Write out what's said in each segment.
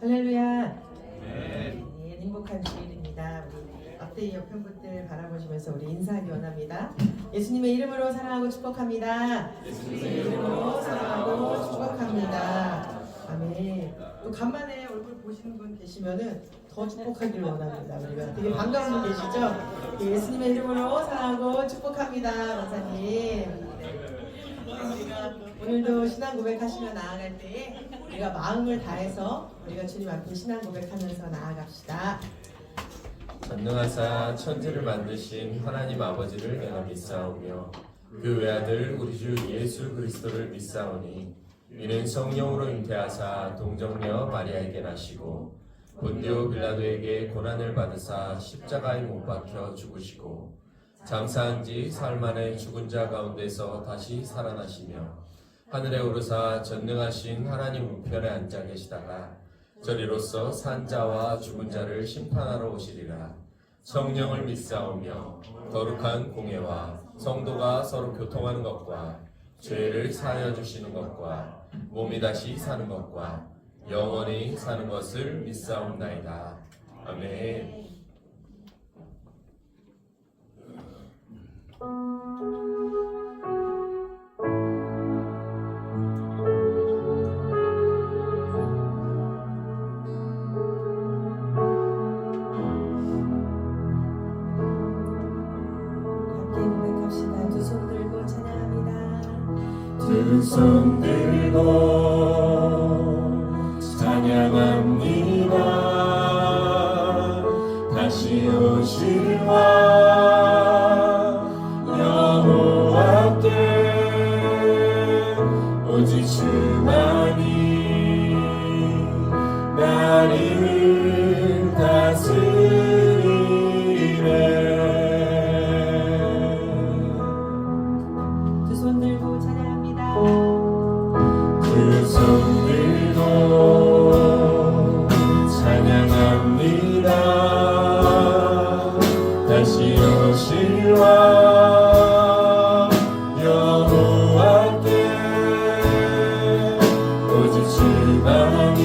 할렐루야. 네, 행복한 주일입니다. 우리 앞에 옆에 분들 바라보시면서 우리 인사하기 원합니다. 예수님의 이름으로 사랑하고 축복합니다. 예수님의 이름으로 사랑하고 축복합니다. 아멘. 또 간만에 얼굴 보시는 분 계시면은 더 축복하기를 원합니다. 우리가 되게 반가운 분 계시죠? 예수님의 이름으로 사랑하고 축복합니다, 원사님. 우리가 오늘도 신앙 고백하시며 나아갈 때에 우리가 마음을 다해서 우리가 주님 앞에 신앙 고백하면서 나아갑시다. 전능하사 천지를 만드신 하나님 아버지를 내가 믿사오며 그 외아들 우리 주 예수 그리스도를 믿사오니 이는 성령으로 잉태하사 동정녀 마리아에게 나시고 본디오 빌라도에게 고난을 받으사 십자가에 못 박혀 죽으시고 장사한 지 사흘 만에 죽은 자 가운데서 다시 살아나시며 하늘에 오르사 전능하신 하나님 우편에 앉아 계시다가 저리로서 산 자와 죽은 자를 심판하러 오시리라. 성령을 믿사오며 거룩한 공예와 성도가 서로 교통하는 것과 죄를 사하여 주시는 것과 몸이 다시 사는 것과 영원히 사는 것을 믿사옵나이다. 아멘. 두 손 들고 찬양합니다. 다시 오실와 여호와께 오직 주만이 나를 다스리네. 두 손 들고 찬양합니다. 두 손 들고 찬양합니다. 다시 오실와 여호와께 오직 주만이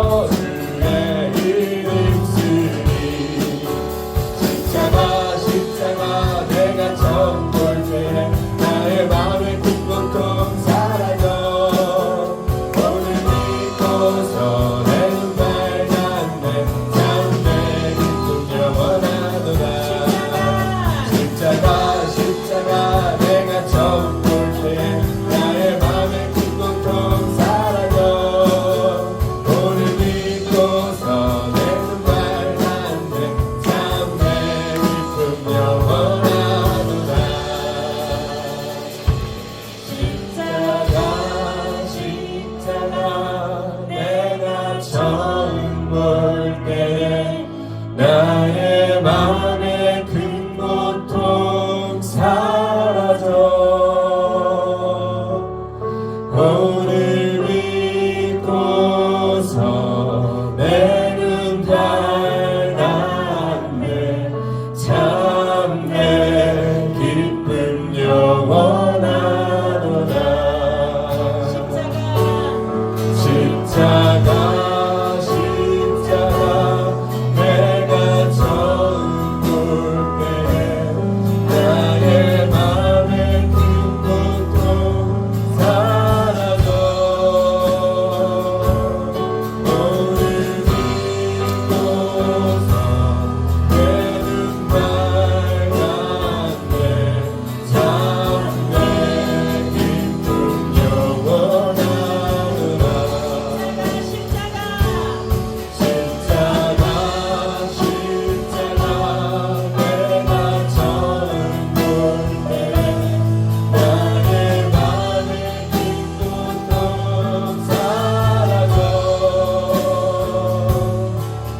주의 이름 쓰니 십자가 내가 처음 볼 때에 나의 마음의 큰 고통 사라져 오늘 믿고서 내 눈 밝았네 참 내 기쁨 영원하도다 십자가 내가 처음 볼 때에 나의 마음의 큰 고통 사라져 오늘 믿고서 내 눈 밝았네 참 내 기쁨 영원하도다 십자가 내가 처음 볼 때에 나의 마음의 큰 고통 사라져 오늘 믿고서 내 눈 밝았네 참 내 기쁨 영원하도다 십자가 내가 처음 볼 때에 나의 마음의 큰 고통 사라져 오늘 믿고서 내 눈 밝았네 참 내 기쁨 영원하도다 내가 처음 볼 때에 나의 마음의 큰 고통 사라져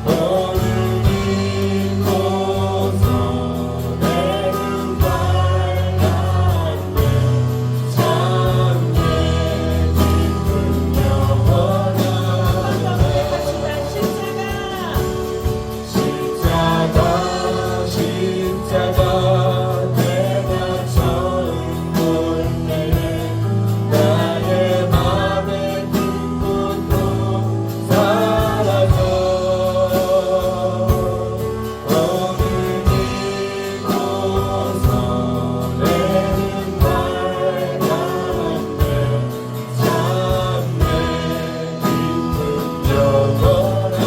오늘 믿고서 내 눈 밝았네 참 내 기쁨 영원하도다 십자가 내가 처음 볼 때에 나의 마음의 큰 고통 사라져 오늘 믿고서 내 눈 밝았네 참 내 기쁨 영원하도다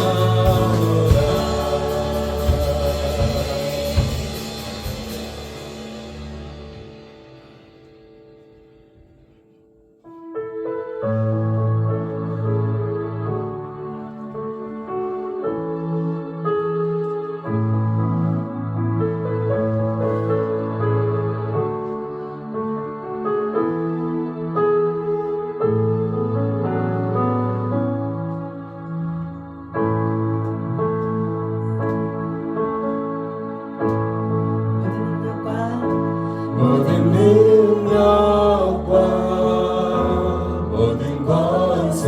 모든 능력과 모든 권세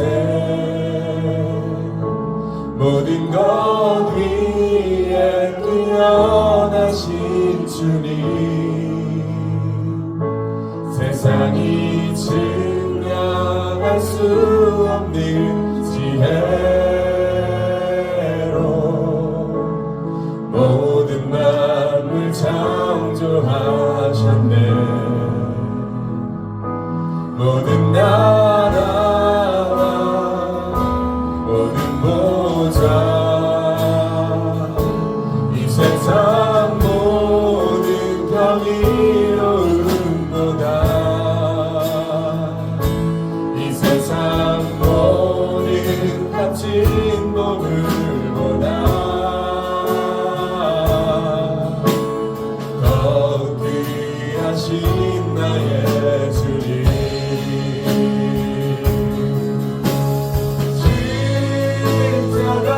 모든 것 위에 뛰어나신 주님 세상이 증량할 수 없는 지혜로 모든 만물 창조하셨네 모든 나라와 모든 보좌 이 세상 모든 경이로움보다 이 세상 모든 값진 보물보다 더 귀하신 나의 주님 십자가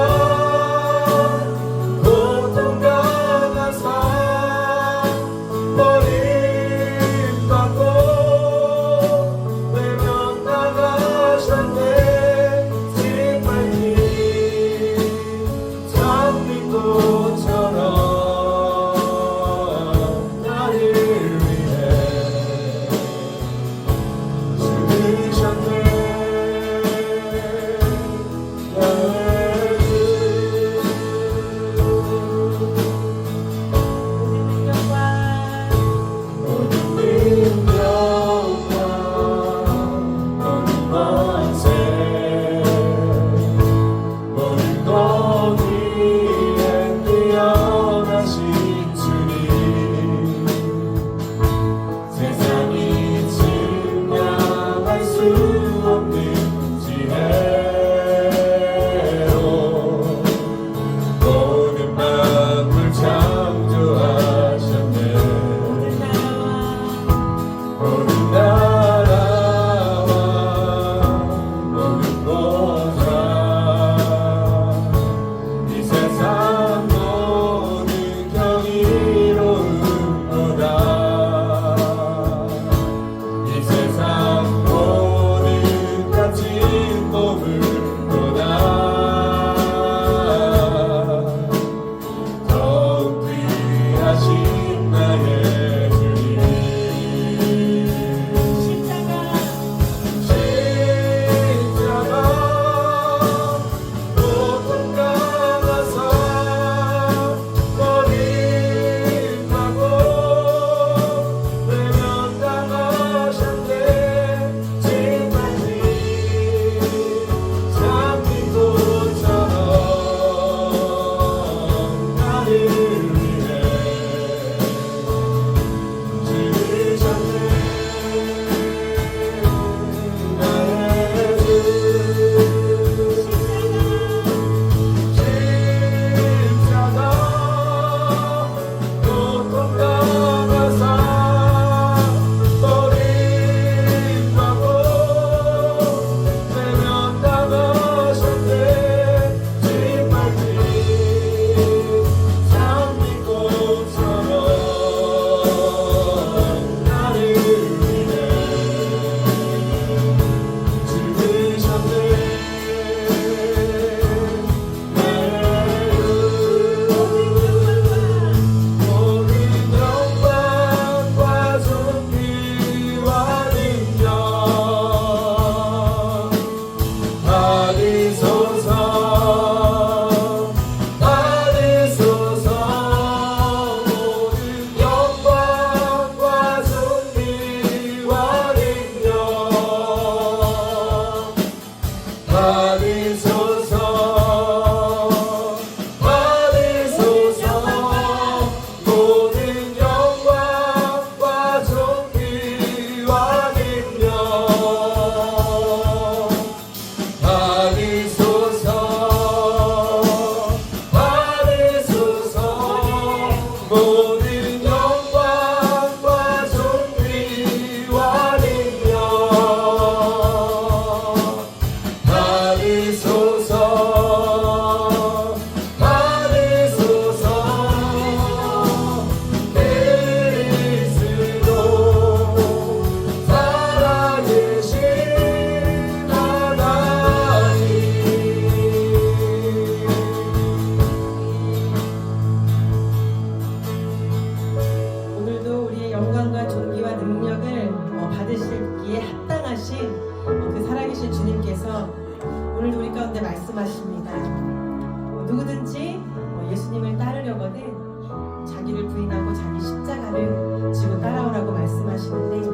누구든지 예수님을 따르려거든 자기를 부인하고 자기 십자가를 지고 따라오라고 말씀하시는데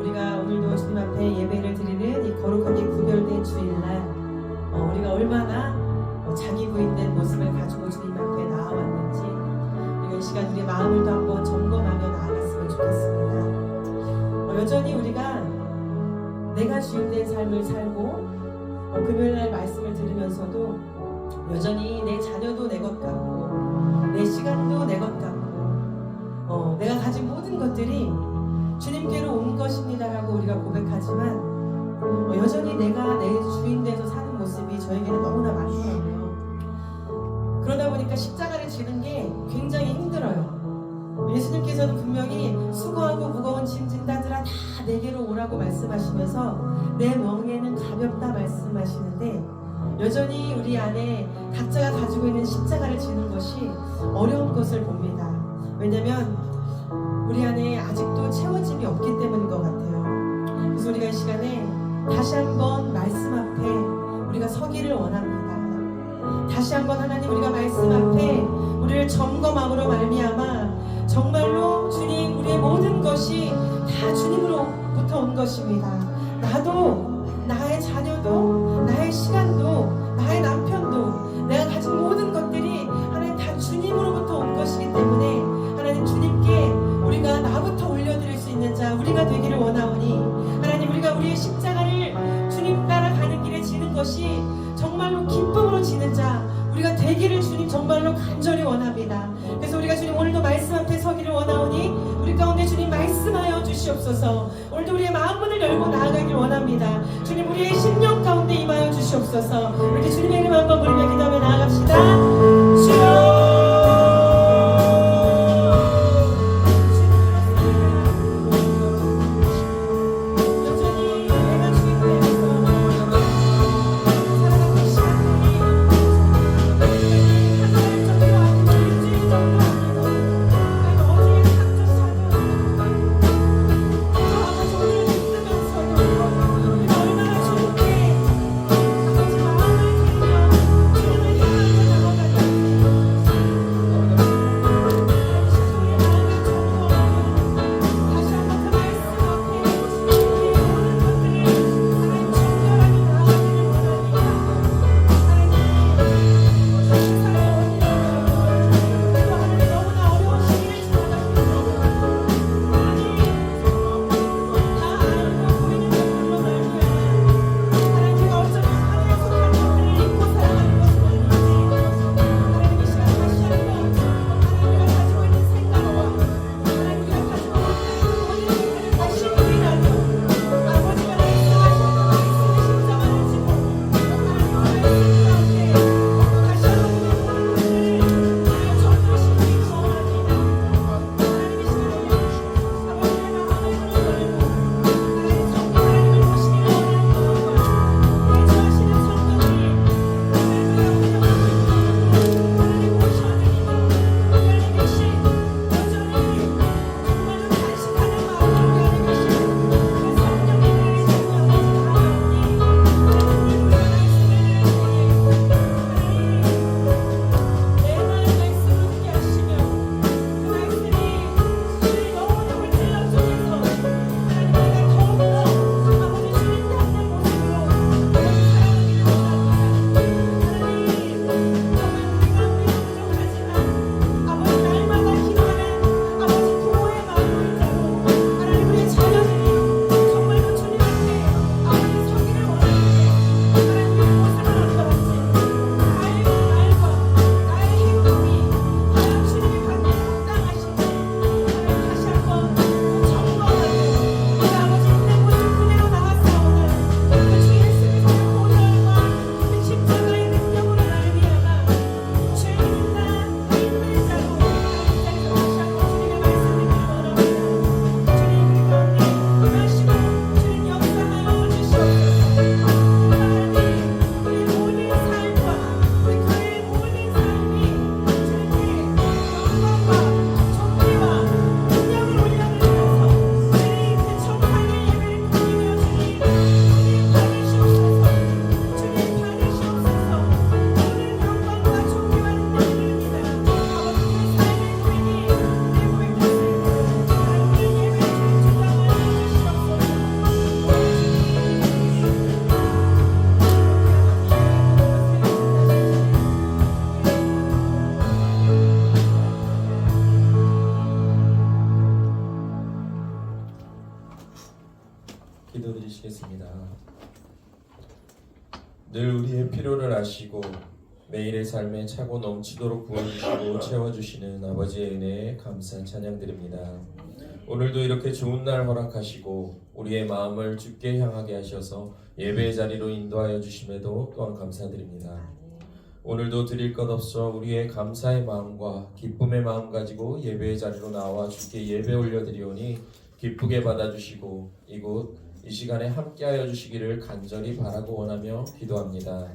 우리가 오늘도 주님 앞에 예배를 드리는 이 거룩하게 구별된 주일날 우리가 얼마나 자기 부인된 모습을 가지고 주님 앞에 나아왔는지 우리가 이 시간 우리의 마음을 또 한번 점검하며 나아갔으면 좋겠습니다. 여전히 우리가 내가 주인된 삶을 살고 금요일날 말씀을 들으면서도 여전히 내 자녀도 내 것 같고 내 시간도 내 것 같고 내가 가진 모든 것들이 주님께로 온 것입니다라고 우리가 고백하지만 여전히 내가 내 주인 돼서 사는 모습이 저에게는 너무나 많더라고요. 그러다 보니까 십자가를 지는 게 굉장히 힘들어요. 예수님께서는 분명히 수고하고 무거운 짐 진 자들아 다 내게로 오라고 말씀하시면서 내 멍에는 가볍다 말씀하시는데 여전히 우리 안에 각자가 가지고 있는 십자가를 지는 것이 어려운 것을 봅니다. 왜냐면 우리 안에 아직도 채워짐이 없기 때문인 것 같아요. 그래서 우리가 이 시간에 다시 한번 말씀 앞에 우리가 서기를 원합니다. 다시 한번 하나님 우리가 말씀 앞에 우리를 점검함으로 말미암아 정말로 주님 우리의 모든 것이 다 주님으로부터 온 것입니다. 나도 나의 자녀도 나의 시간도 나의 남편도 내가 가진 모든 것들이 하나님 다 주님으로부터 온 것이기 때문에 하나님 주님께 우리가 나부터 올려드릴 수 있는 자 우리가 되기를 원하오니 하나님 우리가 우리의 십자가를 주님 따라가는 길에 지는 것이 정말로 기쁨으로 지는 자 우리가 되기를 주님 정말로 간절히 원합니다. 그래서 우리가 주님 오늘도 말씀 앞에 서기를 원하오니 우리 가운데 주님 말씀하여 주시옵소서. 오늘도 우리의 마음문을 열고 나아가길 원합니다. 주님 우리의 심령 가운데 임하여 주시옵소서. 이렇게 주님의 이름 한번 부르며 기도하며 나아갑시다. 주여 얼마나 주님께 아버지 마음을 드리며 늘 우리의 필요를 아시고 매일의 삶에 차고 넘치도록 부어주시고 채워주시는 아버지의 은혜에 감사 찬양드립니다. 오늘도 이렇게 좋은 날 허락하시고 우리의 마음을 주께 향하게 하셔서 예배의 자리로 인도하여 주심에도 또한 감사드립니다. 오늘도 드릴 것 없어 우리의 감사의 마음과 기쁨의 마음 가지고 예배의 자리로 나와 주께 예배 올려드리오니 기쁘게 받아주시고 이곳 이 시간에 함께하여 주시기를 간절히 바라고 원하며 기도합니다.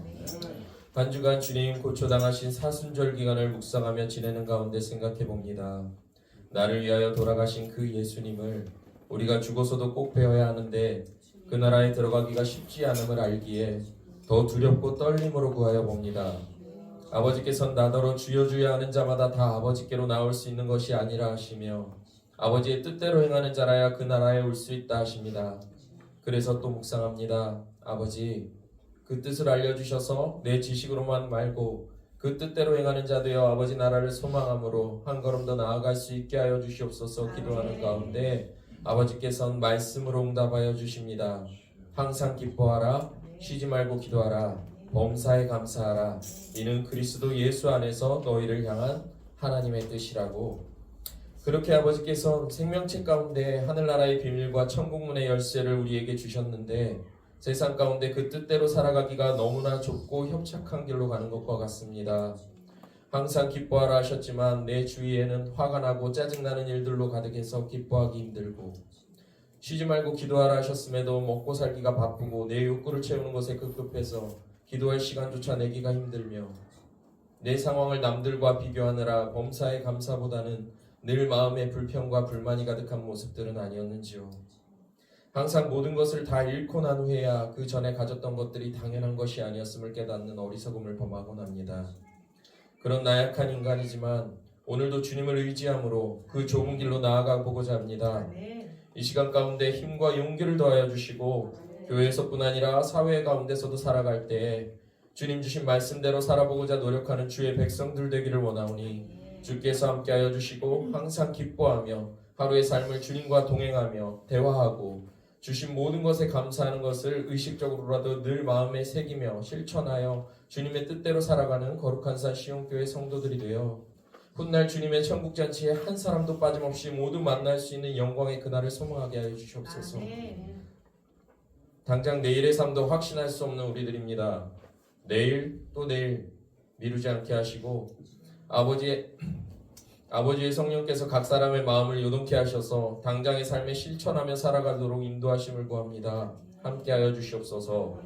한 주간 주님 고초당하신 사순절 기간을 묵상하며 지내는 가운데 생각해 봅니다. 나를 위하여 돌아가신 그 예수님을 우리가 죽어서도 꼭 배워야 하는데 그 나라에 들어가기가 쉽지 않음을 알기에 더 두렵고 떨림으로 구하여 봅니다. 아버지께서는 나더러 주여 주여 하는 자마다 다 아버지께로 나올 수 있는 것이 아니라 하시며 아버지의 뜻대로 행하는 자라야 그 나라에 올 수 있다 하십니다. 그래서 또 묵상합니다. 아버지, 그 뜻을 알려주셔서 내 지식으로만 말고 그 뜻대로 행하는 자 되어 아버지 나라를 소망함으로 한 걸음 더 나아갈 수 있게 하여 주시옵소서. 기도하는 가운데 아버지께서는 말씀으로 응답하여 주십니다. 항상 기뻐하라, 쉬지 말고 기도하라, 범사에 감사하라. 이는 그리스도 예수 안에서 너희를 향한 하나님의 뜻이라고. 그렇게 아버지께서 생명책 가운데 하늘나라의 비밀과 천국문의 열쇠를 우리에게 주셨는데 세상 가운데 그 뜻대로 살아가기가 너무나 좁고 협착한 길로 가는 것과 같습니다. 항상 기뻐하라 하셨지만 내 주위에는 화가 나고 짜증나는 일들로 가득해서 기뻐하기 힘들고 쉬지 말고 기도하라 하셨음에도 먹고 살기가 바쁘고 내 욕구를 채우는 것에 급급해서 기도할 시간조차 내기가 힘들며 내 상황을 남들과 비교하느라 범사에 감사보다는 늘 마음에 불평과 불만이 가득한 모습들은 아니었는지요. 항상 모든 것을 다 잃고 난 후에야 그 전에 가졌던 것들이 당연한 것이 아니었음을 깨닫는 어리석음을 범하곤 합니다. 그런 나약한 인간이지만 오늘도 주님을 의지함으로 그 좁은 길로 나아가 보고자 합니다. 이 시간 가운데 힘과 용기를 더하여 주시고 교회에서뿐 아니라 사회 가운데서도 살아갈 때에 주님 주신 말씀대로 살아보고자 노력하는 주의 백성들 되기를 원하오니 주께서 함께하여 주시고 항상 기뻐하며 하루의 삶을 주님과 동행하며 대화하고 주신 모든 것에 감사하는 것을 의식적으로라도 늘 마음에 새기며 실천하여 주님의 뜻대로 살아가는 거룩한 산 시온교회 성도들이 되어 훗날 주님의 천국잔치에 한 사람도 빠짐없이 모두 만날 수 있는 영광의 그날을 소망하게 하여 주시옵소서. 당장 내일의 삶도 확신할 수 없는 우리들입니다. 내일 또 내일 미루지 않게 하시고 아버지의 성령께서 각 사람의 마음을 요동케 하셔서 당장의 삶에 실천하며 살아가도록 인도하심을 구합니다. 함께하여 주시옵소서.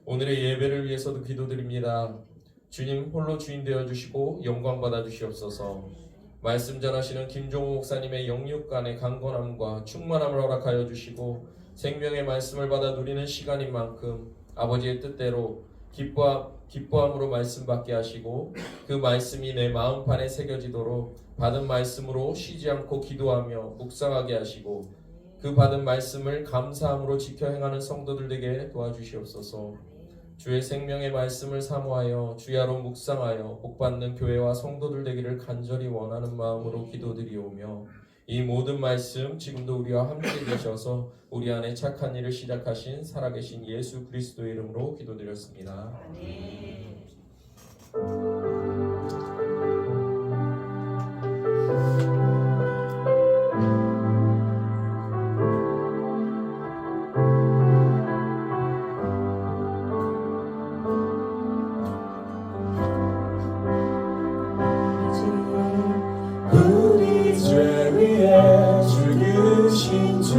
오늘의 예배를 위해서도 기도드립니다. 주님 홀로 주인 되어 주시고 영광 받아 주시옵소서. 말씀 전하시는 김종호 목사님의 영육간의 강건함과 충만함을 허락하여 주시고 생명의 말씀을 받아 누리는 시간인 만큼 아버지의 뜻대로 기뻐함으로 말씀 받게 하시고 그 말씀이 내 마음판에 새겨지도록 받은 말씀으로 쉬지 않고 기도하며 묵상하게 하시고 그 받은 말씀을 감사함으로 지켜 행하는 성도들 되게 도와주시옵소서. 주의 생명의 말씀을 사모하여 주야로 묵상하여 복받는 교회와 성도들 되기를 간절히 원하는 마음으로 기도드리오며 이 모든 말씀 지금도 우리와 함께 계셔서 우리 안에 착한 일을 시작하신 살아계신 예수 그리스도의 이름으로 기도드렸습니다. 우리 죄 위에 죽으신 주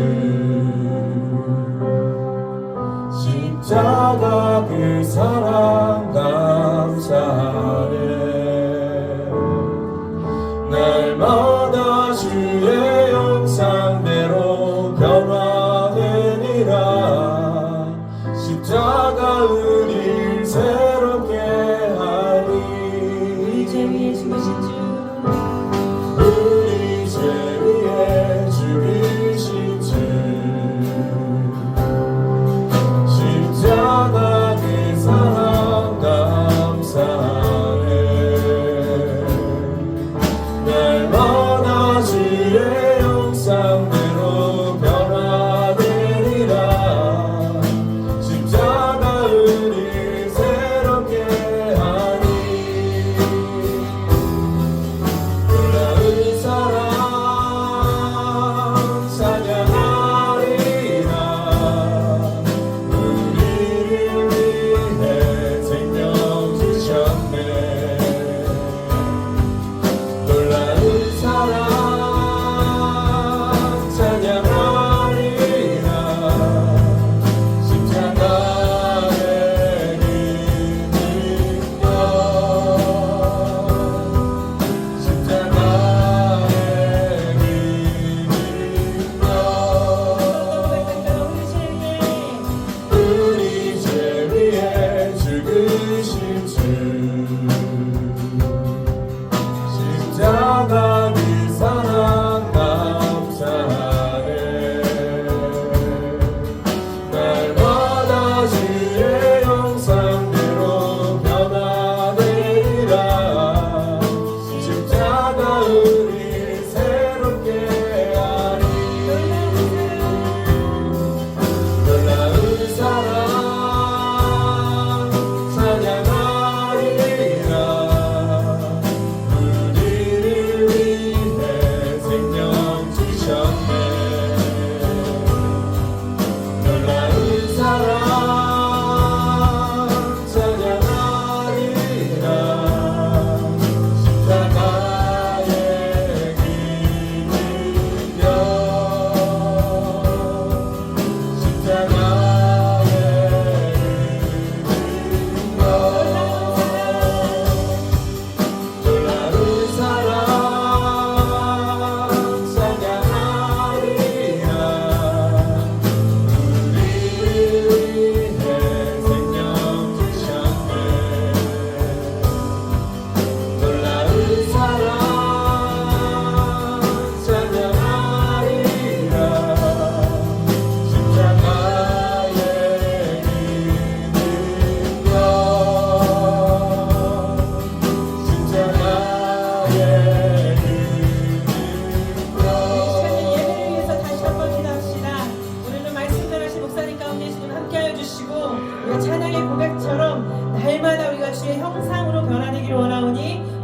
십자가 그 사랑 감사하네. 날마다 주의 형상대로 변화되니라. 십자가 은일 새롭게 하니. 우리 죄 위에 죽으신 주 우리 죄 위에 죽으신 주 십자가 그 사랑 감사하네.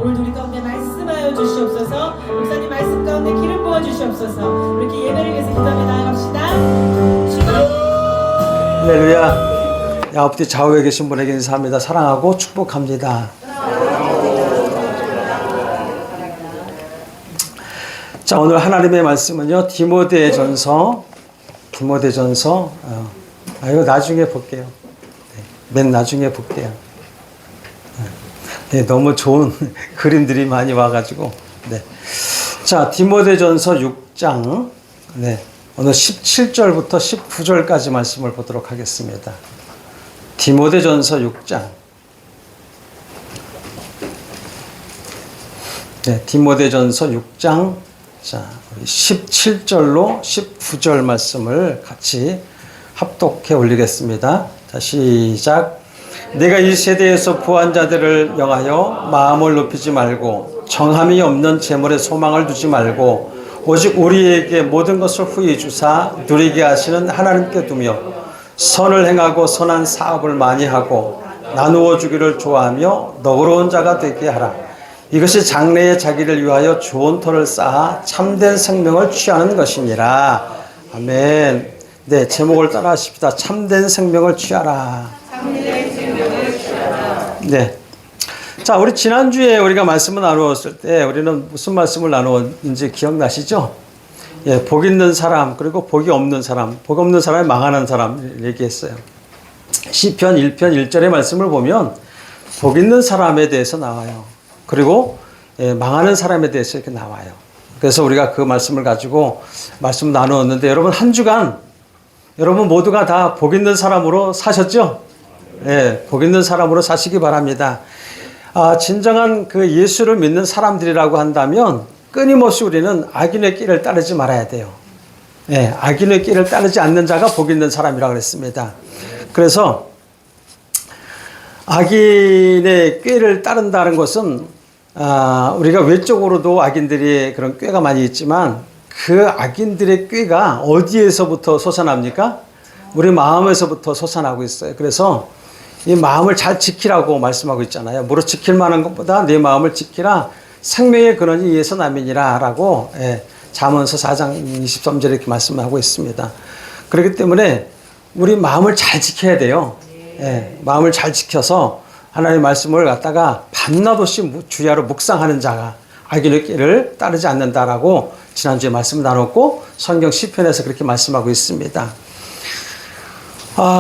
오늘도 우리 가운데 말씀하여 주시옵소서. 목사님 말씀 가운데 기름 부어 주시옵소서. 이렇게 예배를 위해서 기도하며 나아갑시다. 할렐루야. 아버지 좌우에 계신 분에게 인사합니다. 사랑하고 축복합니다. 자, 오늘 하나님의 말씀은요, 디모데전서 이거 나중에 볼게요. 맨 나중에 볼게요. 네, 너무 좋은 그림들이 많이 와가지고. 네. 자, 디모데전서 6장. 네. 오늘 17절부터 19절까지 말씀을 보도록 하겠습니다. 디모데전서 6장. 네, 디모데전서 6장. 자, 17절로 19절 말씀을 같이 합독해 올리겠습니다. 자, 시작. 내가 이 세대에서 부한 자들을 영하여 마음을 높이지 말고 정함이 없는 재물에 소망을 두지 말고 오직 우리에게 모든 것을 후히 주사 누리게 하시는 하나님께 두며 선을 행하고 선한 사업을 많이 하고 나누어 주기를 좋아하며 너그러운 자가 되게 하라. 이것이 장래에 자기를 위하여 좋은 터를 쌓아 참된 생명을 취하는 것이니라. 아멘. 네, 제목을 따라 하십시다. 참된 생명을 취하라. 참된 생명을 취하라. 네. 자, 우리 지난주에 우리가 말씀을 나누었을 때 우리는 무슨 말씀을 나누었는지 기억나시죠? 예, 복 있는 사람, 그리고 복이 없는 사람, 복 없는 사람이 망하는 사람 얘기했어요. 시편 1편 1절의 말씀을 보면 복 있는 사람에 대해서 나와요. 그리고 예, 망하는 사람에 대해서 이렇게 나와요. 그래서 우리가 그 말씀을 가지고 말씀을 나누었는데 여러분 한 주간 여러분 모두가 다 복 있는 사람으로 사셨죠? 예, 복 있는 사람으로 사시기 바랍니다. 진정한 그 예수를 믿는 사람들이라고 한다면 끊임없이 우리는 악인의 길을 따르지 말아야 돼요. 예, 악인의 길을 따르지 않는 자가 복 있는 사람이라고 그랬습니다. 그래서 악인의 꾀를 따른다는 것은 우리가 외적으로도 악인들이 그런 꾀가 많이 있지만 그 악인들의 꾀가 어디에서부터 솟아납니까? 우리 마음에서부터 솟아나고 있어요. 그래서 이 마음을 잘 지키라고 말씀하고 있잖아요. 무릇 지킬 만한 것보다 내 마음을 지키라. 생명의 근원이 이에서 남이니라 라고 잠언서 4장 23절에 이렇게 말씀하고 있습니다. 그렇기 때문에 우리 마음을 잘 지켜야 돼요. 마음을 잘 지켜서 하나님의 말씀을 갖다가 밤낮 없이 주야로 묵상하는 자가 악인의 길을 따르지 않는다라고 지난주에 말씀을 나눴고 성경 시편에서 그렇게 말씀하고 있습니다.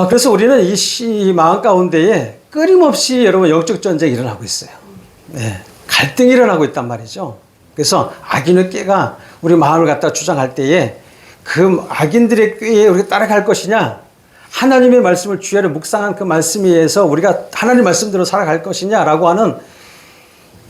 그래서 우리는 이 마음 가운데에 끊임없이 여러분 영적 전쟁이 일어나고 있어요. 갈등이 일어나고 있단 말이죠. 그래서 악인의 꾀가 우리 마음을 갖다 주장할 때에 그 악인들의 꾀에 우리가 따라갈 것이냐, 하나님의 말씀을 주야로 묵상한 그 말씀에 의해서 우리가 하나님 말씀대로 살아갈 것이냐라고 하는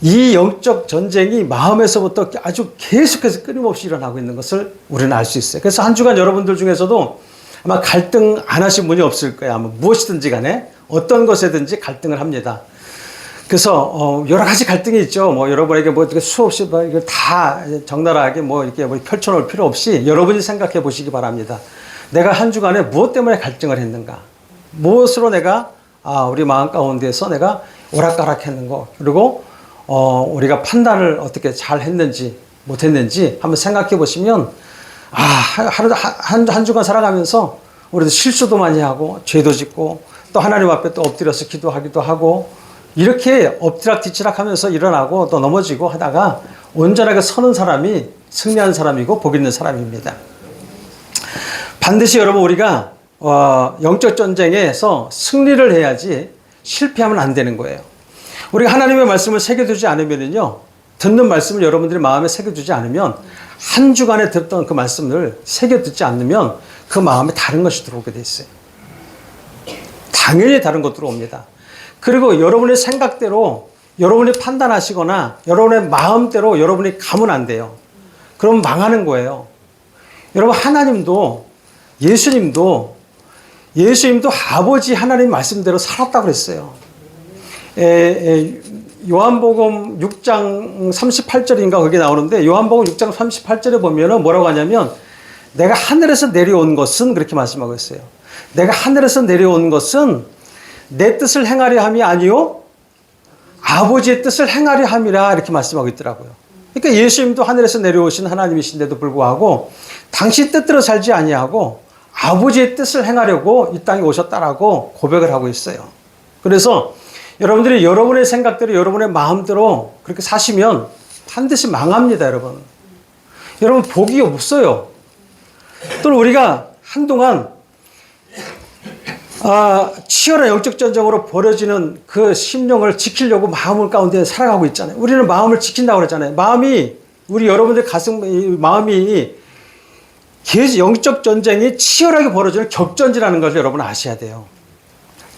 이 영적 전쟁이 마음에서부터 아주 계속해서 끊임없이 일어나고 있는 것을 우리는 알 수 있어요. 그래서 한 주간 여러분들 중에서도 아마 갈등 안 하신 분이 없을 거예요. 아마 무엇이든지 간에 어떤 것에든지 갈등을 합니다. 그래서 여러 가지 갈등이 있죠. 뭐 여러분에게 뭐 수없이 뭐 이걸 다 적나라하게 뭐 이렇게 뭐 펼쳐놓을 필요 없이 여러분이 생각해 보시기 바랍니다. 내가 한 주간에 무엇 때문에 갈등을 했는가? 무엇으로 내가 우리 마음 가운데서 내가 오락가락했는가? 그리고 우리가 판단을 어떻게 잘 했는지 못했는지 한번 생각해 보시면 하루 한 주간 살아가면서 우리도 실수도 많이 하고 죄도 짓고 또 하나님 앞에 또 엎드려서 기도하기도 하고 이렇게 엎드락뒤치락 하면서 일어나고 또 넘어지고 하다가 온전하게 서는 사람이 승리한 사람이고 복 있는 사람입니다. 반드시 여러분 우리가 영적 전쟁에서 승리를 해야지 실패하면 안 되는 거예요. 우리가 하나님의 말씀을 새겨두지 않으면요, 듣는 말씀을 여러분들의 마음에 새겨두지 않으면 한 주간에 듣던 그 말씀을 새겨듣지 않으면 그 마음에 다른 것이 들어오게 돼 있어요. 당연히 다른 것 들어옵니다. 그리고 여러분의 생각대로 여러분이 판단하시거나 여러분의 마음대로 여러분이 가면 안 돼요. 그럼 망하는 거예요. 여러분 하나님도 예수님도 아버지 하나님 말씀대로 살았다고 그랬어요. 요한복음 6장 38절인가 거기 나오는데 요한복음 6장 38절에 보면은 뭐라고 하냐면 내가 하늘에서 내려온 것은 그렇게 말씀하고 있어요. 내가 하늘에서 내려온 것은 내 뜻을 행하려 함이 아니요 아버지의 뜻을 행하려 함이라 이렇게 말씀하고 있더라고요. 그러니까 예수님도 하늘에서 내려오신 하나님이신데도 불구하고 당신 뜻대로 살지 아니하고 아버지의 뜻을 행하려고 이 땅에 오셨다라고 고백을 하고 있어요. 그래서 여러분들이 여러분의 생각대로 여러분의 마음대로 그렇게 사시면 반드시 망합니다, 여러분. 여러분 복이 없어요. 또는 우리가 한동안 치열한 영적 전쟁으로 벌어지는 그 심령을 지키려고 마음을 가운데 살아가고 있잖아요. 우리는 마음을 지킨다고 그랬잖아요. 마음이 우리 여러분들 마음이 영적 전쟁이 치열하게 벌어지는 격전지라는 것을 여러분 아셔야 돼요.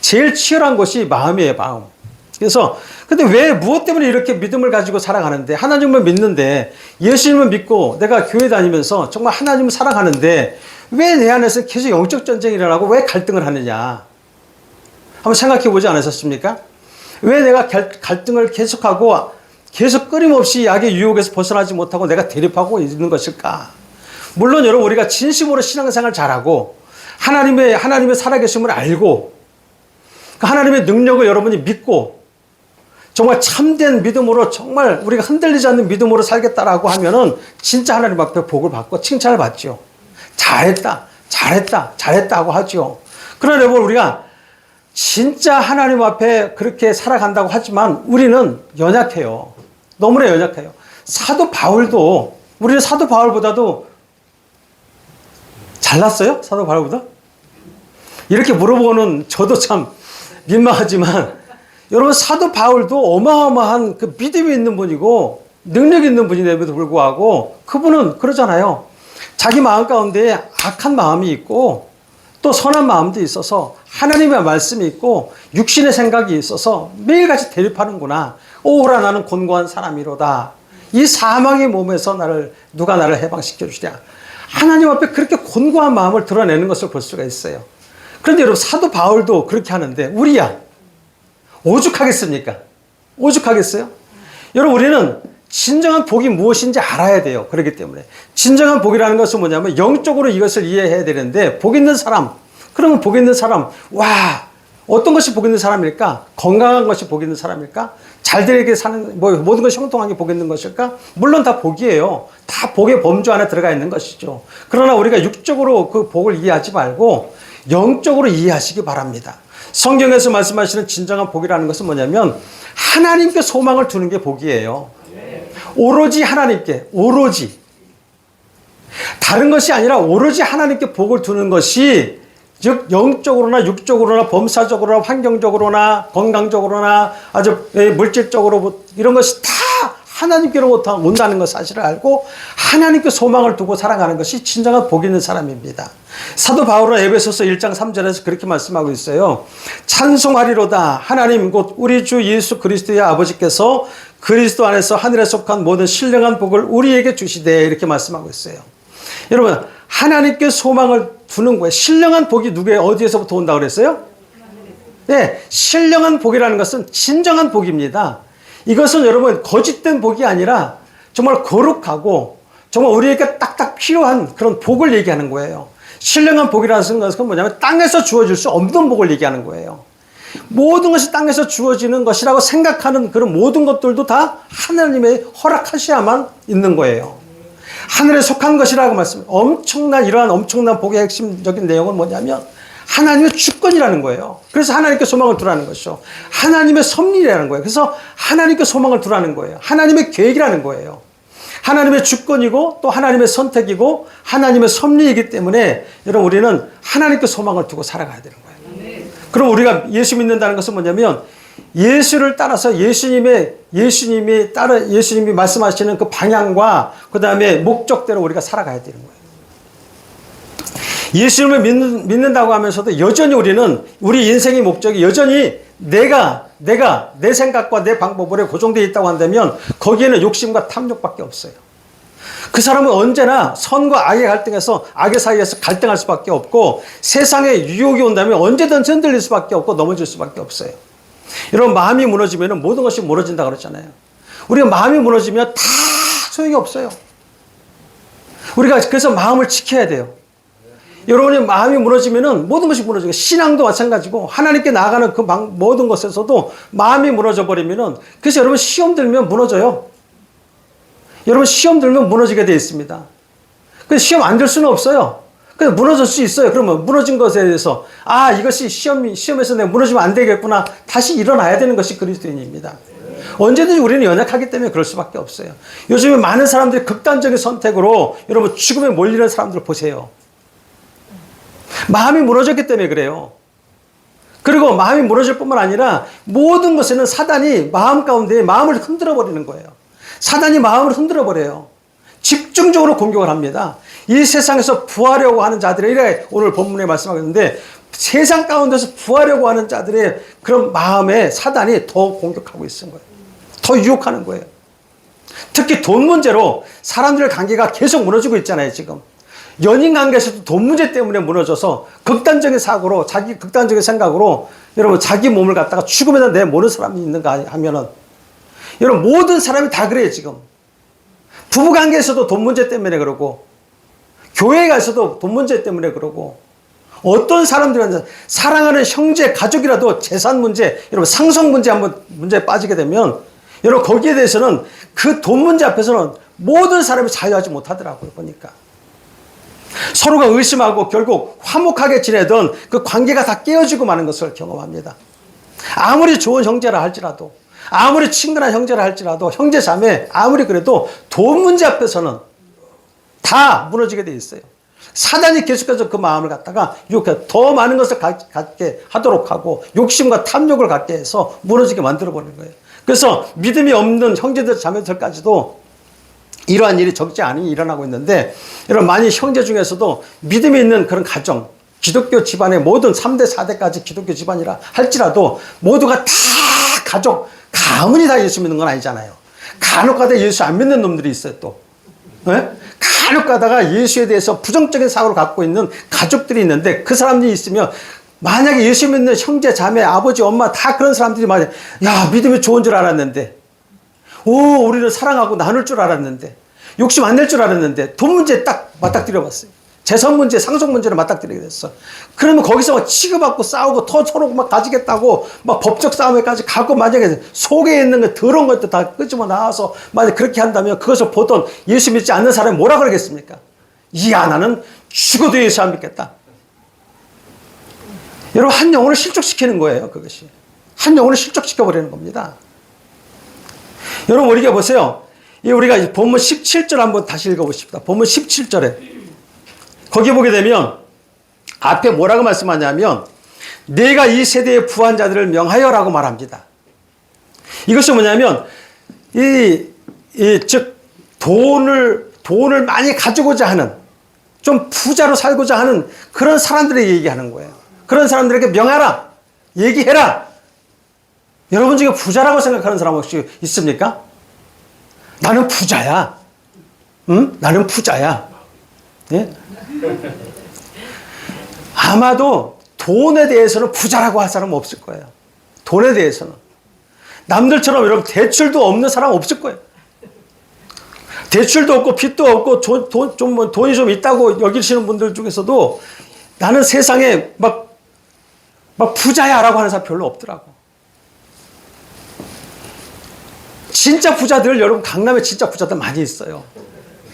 제일 치열한 것이 마음이에요, 마음. 그래서 근데 왜 무엇 때문에 이렇게 믿음을 가지고 살아가는데 한하나님을 믿는데 예수님을 믿고 내가 교회 다니면서 정말 하나님을 사랑하는데 왜 내 안에서 계속 영적 전쟁이 일어나고 왜 갈등을 하느냐 한번 생각해 보지 않으셨습니까? 왜 내가 갈등을 계속하고 계속 끊임없이 악의 유혹에서 벗어나지 못하고 내가 대립하고 있는 것일까? 물론 여러분 우리가 진심으로 신앙생활 잘하고 하나님의 살아계심을 알고 하나님의 능력을 여러분이 믿고 정말 참된 믿음으로 정말 우리가 흔들리지 않는 믿음으로 살겠다라고 하면은 진짜 하나님 앞에 복을 받고 칭찬을 받죠. 잘했다 하고 하죠. 그러나 여러분 우리가 진짜 하나님 앞에 그렇게 살아간다고 하지만 우리는 연약해요. 너무나 연약해요. 우리는 사도 바울보다도 잘났어요? 사도 바울보다? 이렇게 물어보는 저도 참 민망하지만 여러분 사도 바울도 어마어마한 그 믿음이 있는 분이고 능력이 있는 분임에도 불구하고 그분은 그러잖아요. 자기 마음 가운데 악한 마음이 있고 또 선한 마음도 있어서 하나님의 말씀이 있고 육신의 생각이 있어서 매일같이 대립하는구나. 오호라 나는 곤고한 사람이로다. 이 사망의 몸에서 누가 나를 해방시켜 주랴. 하나님 앞에 그렇게 곤고한 마음을 드러내는 것을 볼 수가 있어요. 그런데 여러분 사도 바울도 그렇게 하는데 우리야 오죽하겠습니까? 오죽하겠어요? 여러분 우리는 진정한 복이 무엇인지 알아야 돼요. 그렇기 때문에 진정한 복이라는 것은 뭐냐면 영적으로 이것을 이해해야 되는데 복 있는 사람 그러면 복 있는 사람 어떤 것이 복 있는 사람일까? 건강한 것이 복 있는 사람일까? 잘되게 사는 모든 것이 형통하게 복 있는 것일까? 물론 다 복이에요. 다 복의 범주 안에 들어가 있는 것이죠. 그러나 우리가 육적으로 그 복을 이해하지 말고 영적으로 이해하시기 바랍니다. 성경에서 말씀하시는 진정한 복이라는 것은 뭐냐면 하나님께 소망을 두는 게 복이에요. 오로지 하나님께 오로지 다른 것이 아니라 오로지 하나님께 복을 두는 것이 즉 영적으로나 육적으로나 범사적으로나 환경적으로나 건강적으로나 아주 물질적으로 이런 것이 다 하나님께로부터 온다는 것 사실을 알고 하나님께 소망을 두고 살아가는 것이 진정한 복 있는 사람입니다. 사도 바울은 에베소서 1장 3절에서 그렇게 말씀하고 있어요. 찬송하리로다 하나님 곧 우리 주 예수 그리스도의 아버지께서 그리스도 안에서 하늘에 속한 모든 신령한 복을 우리에게 주시되 이렇게 말씀하고 있어요. 여러분 하나님께 소망을 두는 거예요. 신령한 복이 어디에서부터 온다고 그랬어요? 네, 신령한 복이라는 것은 진정한 복입니다. 이것은 여러분 거짓된 복이 아니라 정말 거룩하고 정말 우리에게 딱딱 필요한 그런 복을 얘기하는 거예요. 신령한 복이라는 것은 뭐냐면 땅에서 주어질 수 없는 복을 얘기하는 거예요. 모든 것이 땅에서 주어지는 것이라고 생각하는 그런 모든 것들도 다 하나님의 허락하셔야만 있는 거예요. 하늘에 속한 것이라고 이러한 엄청난 복의 핵심적인 내용은 뭐냐면 하나님의 주권이라는 거예요. 그래서 하나님께 소망을 두라는 것이죠. 하나님의 섭리라는 거예요. 그래서 하나님께 소망을 두라는 거예요. 하나님의 계획이라는 거예요. 하나님의 주권이고 또 하나님의 선택이고 하나님의 섭리이기 때문에 여러분 우리는 하나님께 소망을 두고 살아가야 되는 거예요. 그럼 우리가 예수 믿는다는 것은 뭐냐면 예수를 따라서 예수님이 말씀하시는 그 방향과 그 다음에 목적대로 우리가 살아가야 되는 거예요. 예수님을 믿는다고 하면서도 여전히 우리 인생의 목적이 여전히 내 생각과 내 방법으로 고정되어 있다고 한다면 거기에는 욕심과 탐욕밖에 없어요. 그 사람은 언제나 선과 악의 갈등에서 악의 사이에서 갈등할 수밖에 없고 세상에 유혹이 온다면 언제든 흔들릴 수밖에 없고 넘어질 수밖에 없어요. 여러분 마음이 무너지면 모든 것이 무너진다고 그랬잖아요. 우리가 마음이 무너지면 다 소용이 없어요. 우리가 그래서 마음을 지켜야 돼요. 여러분의 마음이 무너지면은 모든 것이 무너지고, 신앙도 마찬가지고, 하나님께 나아가는 그 모든 것에서도 마음이 무너져 버리면은, 그래서 여러분 시험 들면 무너져요. 여러분 시험 들면 무너지게 되어 있습니다. 그래서 시험 안 들 수는 없어요. 그래서 무너질 수 있어요. 그러면 무너진 것에 대해서, 아, 이것이 시험에서 내가 무너지면 안 되겠구나. 다시 일어나야 되는 것이 그리스도인입니다. 언제든지 우리는 연약하기 때문에 그럴 수밖에 없어요. 요즘에 많은 사람들이 극단적인 선택으로 여러분 죽음에 몰리는 사람들 보세요. 마음이 무너졌기 때문에 그래요. 그리고 마음이 무너질 뿐만 아니라 모든 것에는 사단이 마음 가운데 마음을 흔들어 버리는 거예요. 사단이 마음을 흔들어 버려요. 집중적으로 공격을 합니다. 이 세상에서 부하려고 하는 자들의, 이래 오늘 본문에 말씀하고 있는데, 세상 가운데서 부하려고 하는 자들의 그런 마음에 사단이 더 공격하고 있는 거예요. 더 유혹하는 거예요. 특히 돈 문제로 사람들의 관계가 계속 무너지고 있잖아요, 지금. 연인 관계에서도 돈 문제 때문에 무너져서 극단적인 사고로, 자기 극단적인 생각으로 여러분 자기 몸을 갖다가 죽음에다 내모는 사람이 있는가 하면은, 여러분 모든 사람이 다 그래요, 지금. 부부 관계에서도 돈 문제 때문에 그러고, 교회에 가서도 돈 문제 때문에 그러고, 어떤 사람들은 사랑하는 형제, 가족이라도 재산 문제, 여러분 상속 문제 한번 문제에 빠지게 되면, 여러분 거기에 대해서는 그 돈 문제 앞에서는 모든 사람이 자유하지 못하더라고요, 보니까. 서로가 의심하고 결국 화목하게 지내던 그 관계가 다 깨어지고 마는 것을 경험합니다. 아무리 좋은 형제라 할지라도, 아무리 친근한 형제라 할지라도, 형제 자매 아무리 그래도 돈 문제 앞에서는 다 무너지게 돼 있어요. 사단이 계속해서 그 마음을 갖다가 유혹해 더 많은 것을 갖게 하도록 하고, 욕심과 탐욕을 갖게 해서 무너지게 만들어 버리는 거예요. 그래서 믿음이 없는 형제들 자매들까지도 이러한 일이 적지 않이 일어나고 있는데, 여러분 많이 형제 중에서도 믿음이 있는 그런 가정, 기독교 집안의 모든 3대 4대까지 기독교 집안이라 할지라도 모두가 다 가족, 가문이 다 예수 믿는 건 아니잖아요. 간혹 가다 예수 안 믿는 놈들이 있어요, 또. 네? 간혹 가다가 예수에 대해서 부정적인 사고를 갖고 있는 가족들이 있는데, 그 사람들이 있으면 만약에 예수 믿는 형제, 자매, 아버지, 엄마 다 그런 사람들이 만약, 야, 믿음이 좋은 줄 알았는데, 오, 우리는 사랑하고 나눌 줄 알았는데, 욕심 안 낼 줄 알았는데, 돈 문제 딱 맞닥뜨려 봤어요. 재산 문제, 상속 문제를 맞닥뜨리게 됐어. 그러면 거기서 막 치고받고 싸우고 더 서로 막 가지겠다고 막 법적 싸움에까지 가고, 만약에 속에 있는 거 더러운 것도 다 끄집어 나와서 만약 그렇게 한다면, 그것을 보던 예수 믿지 않는 사람이 뭐라 그러겠습니까? 이야, 나는 죽어도 예수 안 믿겠다. 여러분, 한 영혼을 실족시키는 거예요, 그것이. 한 영혼을 실족시켜버리는 겁니다. 여러분, 우리가 보세요. 우리가 본문 17절 한번 다시 읽어보십시다. 본문 17절에. 거기 보게 되면 앞에 뭐라고 말씀하냐면, 내가 이 세대의 부한 자들을 명하여라고 말합니다. 이것이 뭐냐면, 즉, 돈을 많이 가지고자 하는, 좀 부자로 살고자 하는 그런 사람들에게 얘기하는 거예요. 그런 사람들에게 명하라, 얘기해라. 여러분 중에 부자라고 생각하는 사람 혹시 있습니까? 나는 부자야. 응? 나는 부자야. 예? 아마도 돈에 대해서는 부자라고 할 사람은 없을 거예요. 돈에 대해서는. 남들처럼 여러분 대출도 없는 사람 없을 거예요. 대출도 없고 빚도 없고 돈이 좀 있다고 여기시는 분들 중에서도 나는 세상에 막 부자야 라고 하는 사람 별로 없더라고. 진짜 부자들, 여러분 강남에 진짜 부자들 많이 있어요.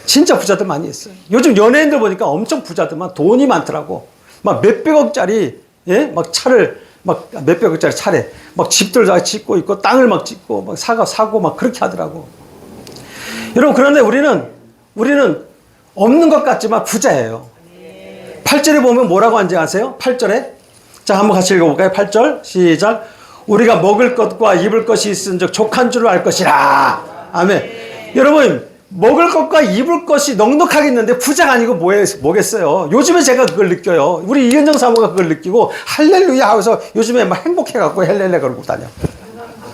진짜 부자들 많이 있어요. 요즘 연예인들 보니까 엄청 부자들만 돈이 많더라고. 막 몇백억짜리, 예? 막 차를, 막 몇백억짜리 차래. 막 집들 다 짓고 있고, 땅을 막 짓고, 막 사고 막 그렇게 하더라고. 여러분, 그런데 우리는 없는 것 같지만 부자예요. 8절에 보면 뭐라고 한지 아세요? 8절에. 자, 한번 같이 읽어볼까요? 8절. 시작. 우리가 먹을 것과 입을 것이 있은즉 족한 줄을 알 것이라. 아멘. 여러분, 먹을 것과 입을 것이 넉넉하게 있는데 부자가 아니고 뭐겠어요? 요즘에 제가 그걸 느껴요. 우리 이현정 사모가 그걸 느끼고 할렐루야 하면서 요즘에 막 행복해갖고 헬렐레 걸고 다녀.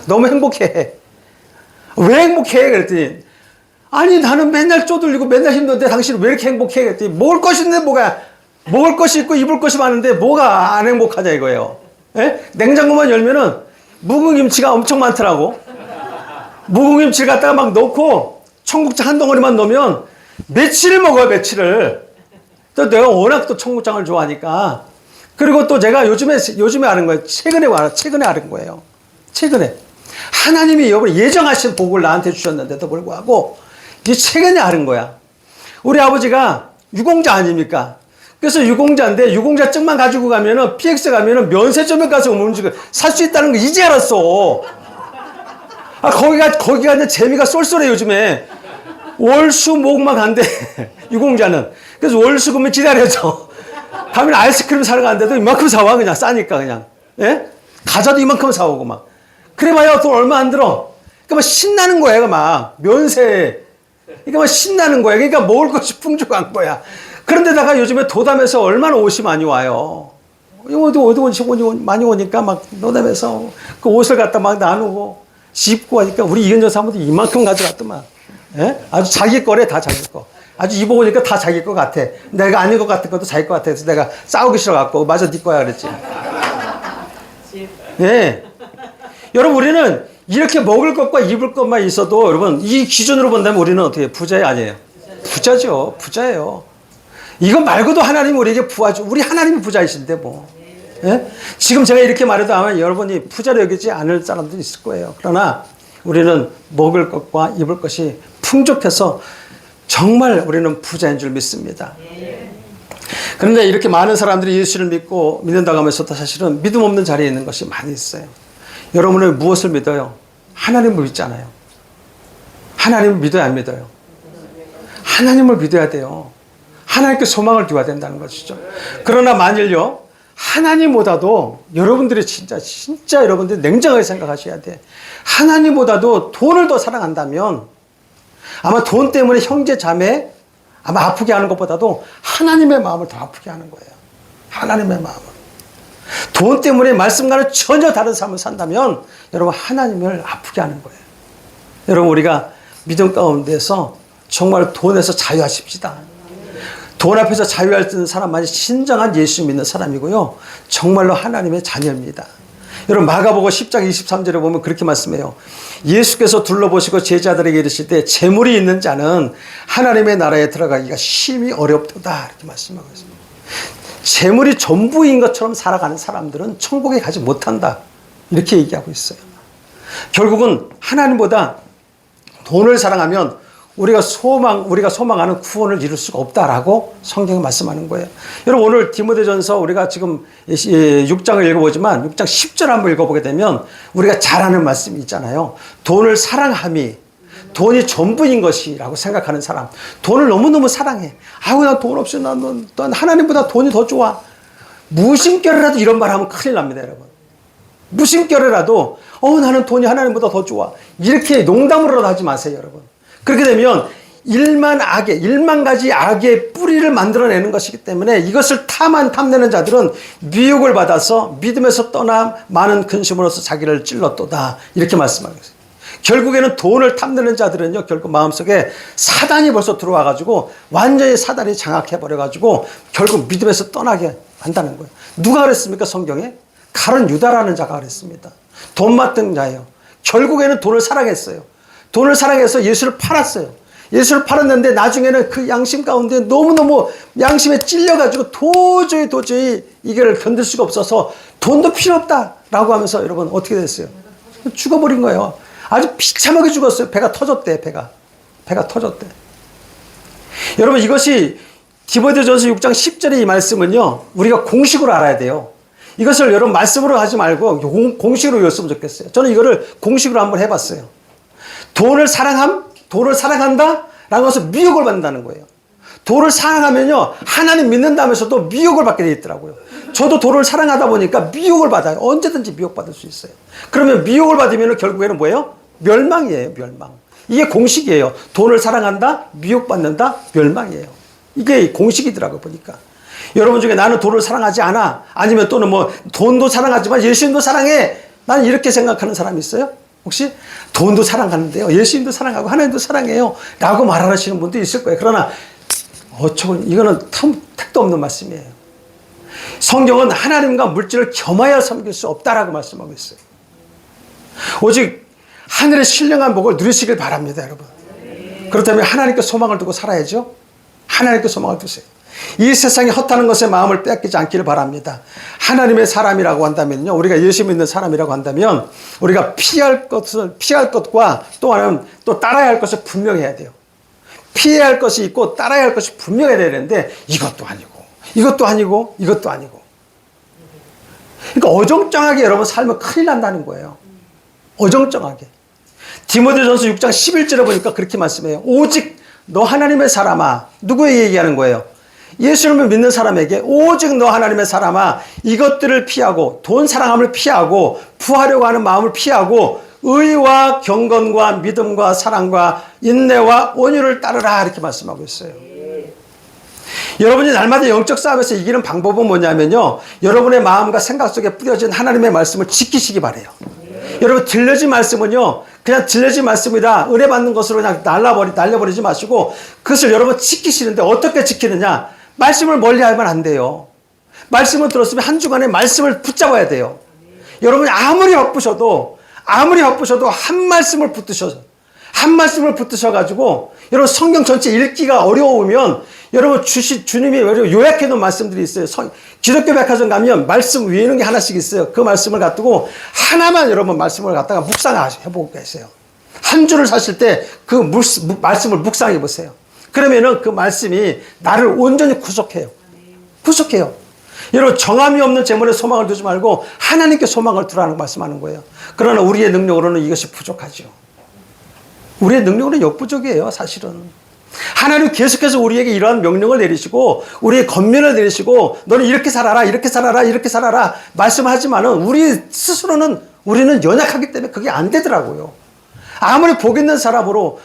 너무 행복해. 왜 행복해? 그랬더니, 아니 나는 맨날 쪼들리고 맨날 힘든데 당신은 왜 이렇게 행복해? 그랬더니, 먹을 것이 있는데 먹을 것이 있고 입을 것이 많은데 뭐가 안 행복하냐 이거예요. 예? 냉장고만 열면은 묵은김치가 엄청 많더라고. 묵은김치를 갖다가 막 넣고 청국장 한 덩어리만 넣으면 며칠을 먹어요, 며칠을. 또 내가 워낙 또 청국장을 좋아하니까. 그리고 또 제가 요즘에 아는 거예요. 최근에 아는 거예요. 최근에. 하나님이 여러분 예정하신 복을 나한테 주셨는데도 불구하고 이제 최근에 아는 거야. 우리 아버지가 유공자 아닙니까? 그래서 유공자인데 유공자증만 가지고 가면은 PX 가면은 면세점에 가서 음식을 살 수 있다는 거 이제 알았어. 아, 거기가 이제 재미가 쏠쏠해 요즘에. 월수목만 간대. 유공자는. 그래서 월수금을 기다려줘. 가면 아이스크림 사러 가는데도 이만큼 사와 그냥 싸니까 그냥. 예? 과자도 이만큼 사오고 막. 그래봐야 돈 얼마 안 들어. 그러니까 막 신나는 거야, 막 면세. 그러니까 막 신나는 거야. 그러니까 먹을 것이 풍족한 거야. 그런데다가 요즘에 도담에서 얼마나 옷이 많이 와요. 옷이 많이 오니까 막 도담에서 그 옷을 갖다 막 나누고 씹고 하니까 우리 이은정 사모도 이만큼 가져갔더만. 예? 아주 자기 거래, 다 자기 거. 아주 입어보니까 다 자기 거 같아. 내가 아닌 것 같은 것도 자기 거 같아. 그래서 내가 싸우기 싫어갖고, 맞아, 네 거야, 그랬지. 예. 여러분, 우리는 이렇게 먹을 것과 입을 것만 있어도, 여러분, 이 기준으로 본다면 우리는 어떻게 부자예요, 아니에요? 부자죠. 부자예요. 이거 말고도 하나님 우리에게 부하죠. 우리 하나님이 부자이신데, 뭐. 예? 지금 제가 이렇게 말해도 아마 여러분이 부자로 여기지 않을 사람도 있을 거예요. 그러나 우리는 먹을 것과 입을 것이 풍족해서 정말 우리는 부자인 줄 믿습니다. 그런데 이렇게 많은 사람들이 예수를 믿는다고 하면서도 사실은 믿음 없는 자리에 있는 것이 많이 있어요. 여러분은 무엇을 믿어요? 하나님을 믿잖아요. 하나님을 믿어야 안 믿어요? 하나님을 믿어야 돼요. 하나님께 소망을 두어야 된다는 것이죠. 그러나 만일요, 하나님보다도 여러분들이 진짜 여러분들이 냉정하게 생각하셔야 돼. 하나님보다도 돈을 더 사랑한다면 아마 돈 때문에 형제 자매 아마 아프게 하는 것보다도 하나님의 마음을 더 아프게 하는 거예요. 하나님의 마음을. 돈 때문에 말씀과는 전혀 다른 삶을 산다면 여러분 하나님을 아프게 하는 거예요. 여러분 우리가 믿음 가운데서 정말 돈에서 자유하십시다. 돈 앞에서 자유할 수 있는 사람만이 진정한 예수 믿는 사람이고요. 정말로 하나님의 자녀입니다. 여러분 마가복음 10장 23절에 보면 그렇게 말씀해요. 예수께서 둘러보시고 제자들에게 이르실 때 재물이 있는 자는 하나님의 나라에 들어가기가 심히 어렵도다 이렇게 말씀하고 있습니다. 재물이 전부인 것처럼 살아가는 사람들은 천국에 가지 못한다 이렇게 얘기하고 있어요. 결국은 하나님보다 돈을 사랑하면 우리가 소망하는 구원을 이룰 수가 없다라고 성경이 말씀하는 거예요. 여러분 오늘 디모데전서 우리가 지금 6장을 읽어보지만 6장 10절 한번 읽어보게 되면 우리가 잘 아는 말씀이 있잖아요. 돈을 사랑함이 돈이 전부인 것이라고 생각하는 사람. 돈을 너무너무 사랑해. 아우 난 돈 없이 난 하나님보다 돈이 더 좋아. 무심결이라도 이런 말 하면 큰일 납니다 여러분. 무심결이라도 나는 돈이 하나님보다 더 좋아. 이렇게 농담으로라도 하지 마세요 여러분. 그렇게 되면 1만 가지 악의 뿌리를 만들어내는 것이기 때문에 이것을 탐내는 자들은 미혹을 받아서 믿음에서 떠나 많은 근심으로서 자기를 찔렀도다. 이렇게 말씀하고 있어요. 결국에는 돈을 탐내는 자들은요, 결국 마음속에 사단이 벌써 들어와가지고 완전히 사단이 장악해버려가지고 결국 믿음에서 떠나게 한다는 거예요. 누가 그랬습니까? 성경에? 가룟 유다라는 자가 그랬습니다. 돈 맡은 자예요. 결국에는 돈을 사랑했어요. 돈을 사랑해서 예수를 팔았어요. 예수를 팔았는데 나중에는 그 양심 가운데 너무너무 양심에 찔려가지고 도저히 이걸 견딜 수가 없어서 돈도 필요 없다라고 하면서 여러분 어떻게 됐어요? 죽어버린 거예요. 아주 비참하게 죽었어요. 배가 터졌대. 배가 터졌대. 여러분 이것이 디모데전서 6장 10절의 이 말씀은요. 우리가 공식으로 알아야 돼요. 이것을 여러분 말씀으로 하지 말고 공식으로 외웠으면 좋겠어요. 저는 이거를 공식으로 한번 해봤어요. 돈을 사랑한다? 라고 해서 미혹을 받는다는 거예요. 돈을 사랑하면요, 하나님 믿는다면서도 미혹을 받게 돼 있더라고요. 저도 돈을 사랑하다 보니까 미혹을 받아요. 언제든지 미혹받을 수 있어요. 그러면 미혹을 받으면 결국에는 뭐예요? 멸망이에요, 멸망. 이게 공식이에요. 돈을 사랑한다, 미혹받는다, 멸망이에요. 이게 공식이더라고요, 보니까. 여러분 중에 나는 돈을 사랑하지 않아. 아니면 또는 뭐, 돈도 사랑하지만 예수님도 사랑해. 나는 이렇게 생각하는 사람이 있어요? 혹시 돈도 사랑하는데요. 예수님도 사랑하고 하나님도 사랑해요. 라고 말하시는 분도 있을 거예요. 그러나 이거는 택도 없는 말씀이에요. 성경은 하나님과 물질을 겸하여 섬길 수 없다라고 말씀하고 있어요. 오직 하늘의 신령한 복을 누리시길 바랍니다, 여러분. 그렇다면 하나님께 소망을 두고 살아야죠. 하나님께 소망을 두세요. 이 세상에 헛하는 것에 마음을 뺏기지 않기를 바랍니다. 하나님의 사람이라고 한다면요, 우리가 예수 믿는 사람이라고 한다면 우리가 피할 것과 또 하나는 또 따라야 할 것을 분명해야 돼요. 피해야 할 것이 있고 따라야 할 것이 분명해야 되는데 이것도 아니고 이것도 아니고 이것도 아니고. 그러니까 어정쩡하게 여러분 살면 큰일 난다는 거예요. 어정쩡하게. 디모데전서 6장 11절에 보니까 그렇게 말씀해요. 오직 너 하나님의 사람아. 누구에게 얘기하는 거예요? 예수님을 믿는 사람에게 오직 너 하나님의 사람아, 이것들을 피하고 돈 사랑함을 피하고 부하려고 하는 마음을 피하고 의와 경건과 믿음과 사랑과 인내와 온유를 따르라, 이렇게 말씀하고 있어요. 여러분이 날마다 영적 싸움에서 이기는 방법은 뭐냐면요, 여러분의 마음과 생각 속에 뿌려진 하나님의 말씀을 지키시기 바래요. 여러분, 들려진 말씀은요, 그냥 들려진 말씀이다, 은혜 받는 것으로 그냥 날려버리지 마시고 그것을 여러분 지키시는데 어떻게 지키느냐? 말씀을 멀리 하면 안 돼요. 말씀을 들었으면 한 주간에 말씀을 붙잡아야 돼요. 여러분이 아무리 바쁘셔도 한 말씀을 붙드셔가지고 여러분 성경 전체 읽기가 어려우면 여러분 주님이 요약해 놓은 말씀들이 있어요. 기독교 백화점 가면 말씀 위에 있는 게 하나씩 있어요. 그 말씀을 갖두고 하나만 여러분 말씀을 갖다가 묵상해보고 계세요. 한 주를 사실 때 그 말씀을 묵상해 보세요. 그러면은 그 말씀이 나를 온전히 구속해요. 여러분, 정함이 없는 재물에 소망을 두지 말고 하나님께 소망을 두라는 말씀하는 거예요. 그러나 우리의 능력으로는 이것이 부족하죠. 우리의 능력으로는 역부족이에요, 사실은. 하나님 계속해서 우리에게 이러한 명령을 내리시고 우리의 권면을 내리시고 너는 이렇게 살아라, 이렇게 살아라, 이렇게 살아라 말씀하지만은 우리는 연약하기 때문에 그게 안 되더라고요. 아무리 복 있는 사람으로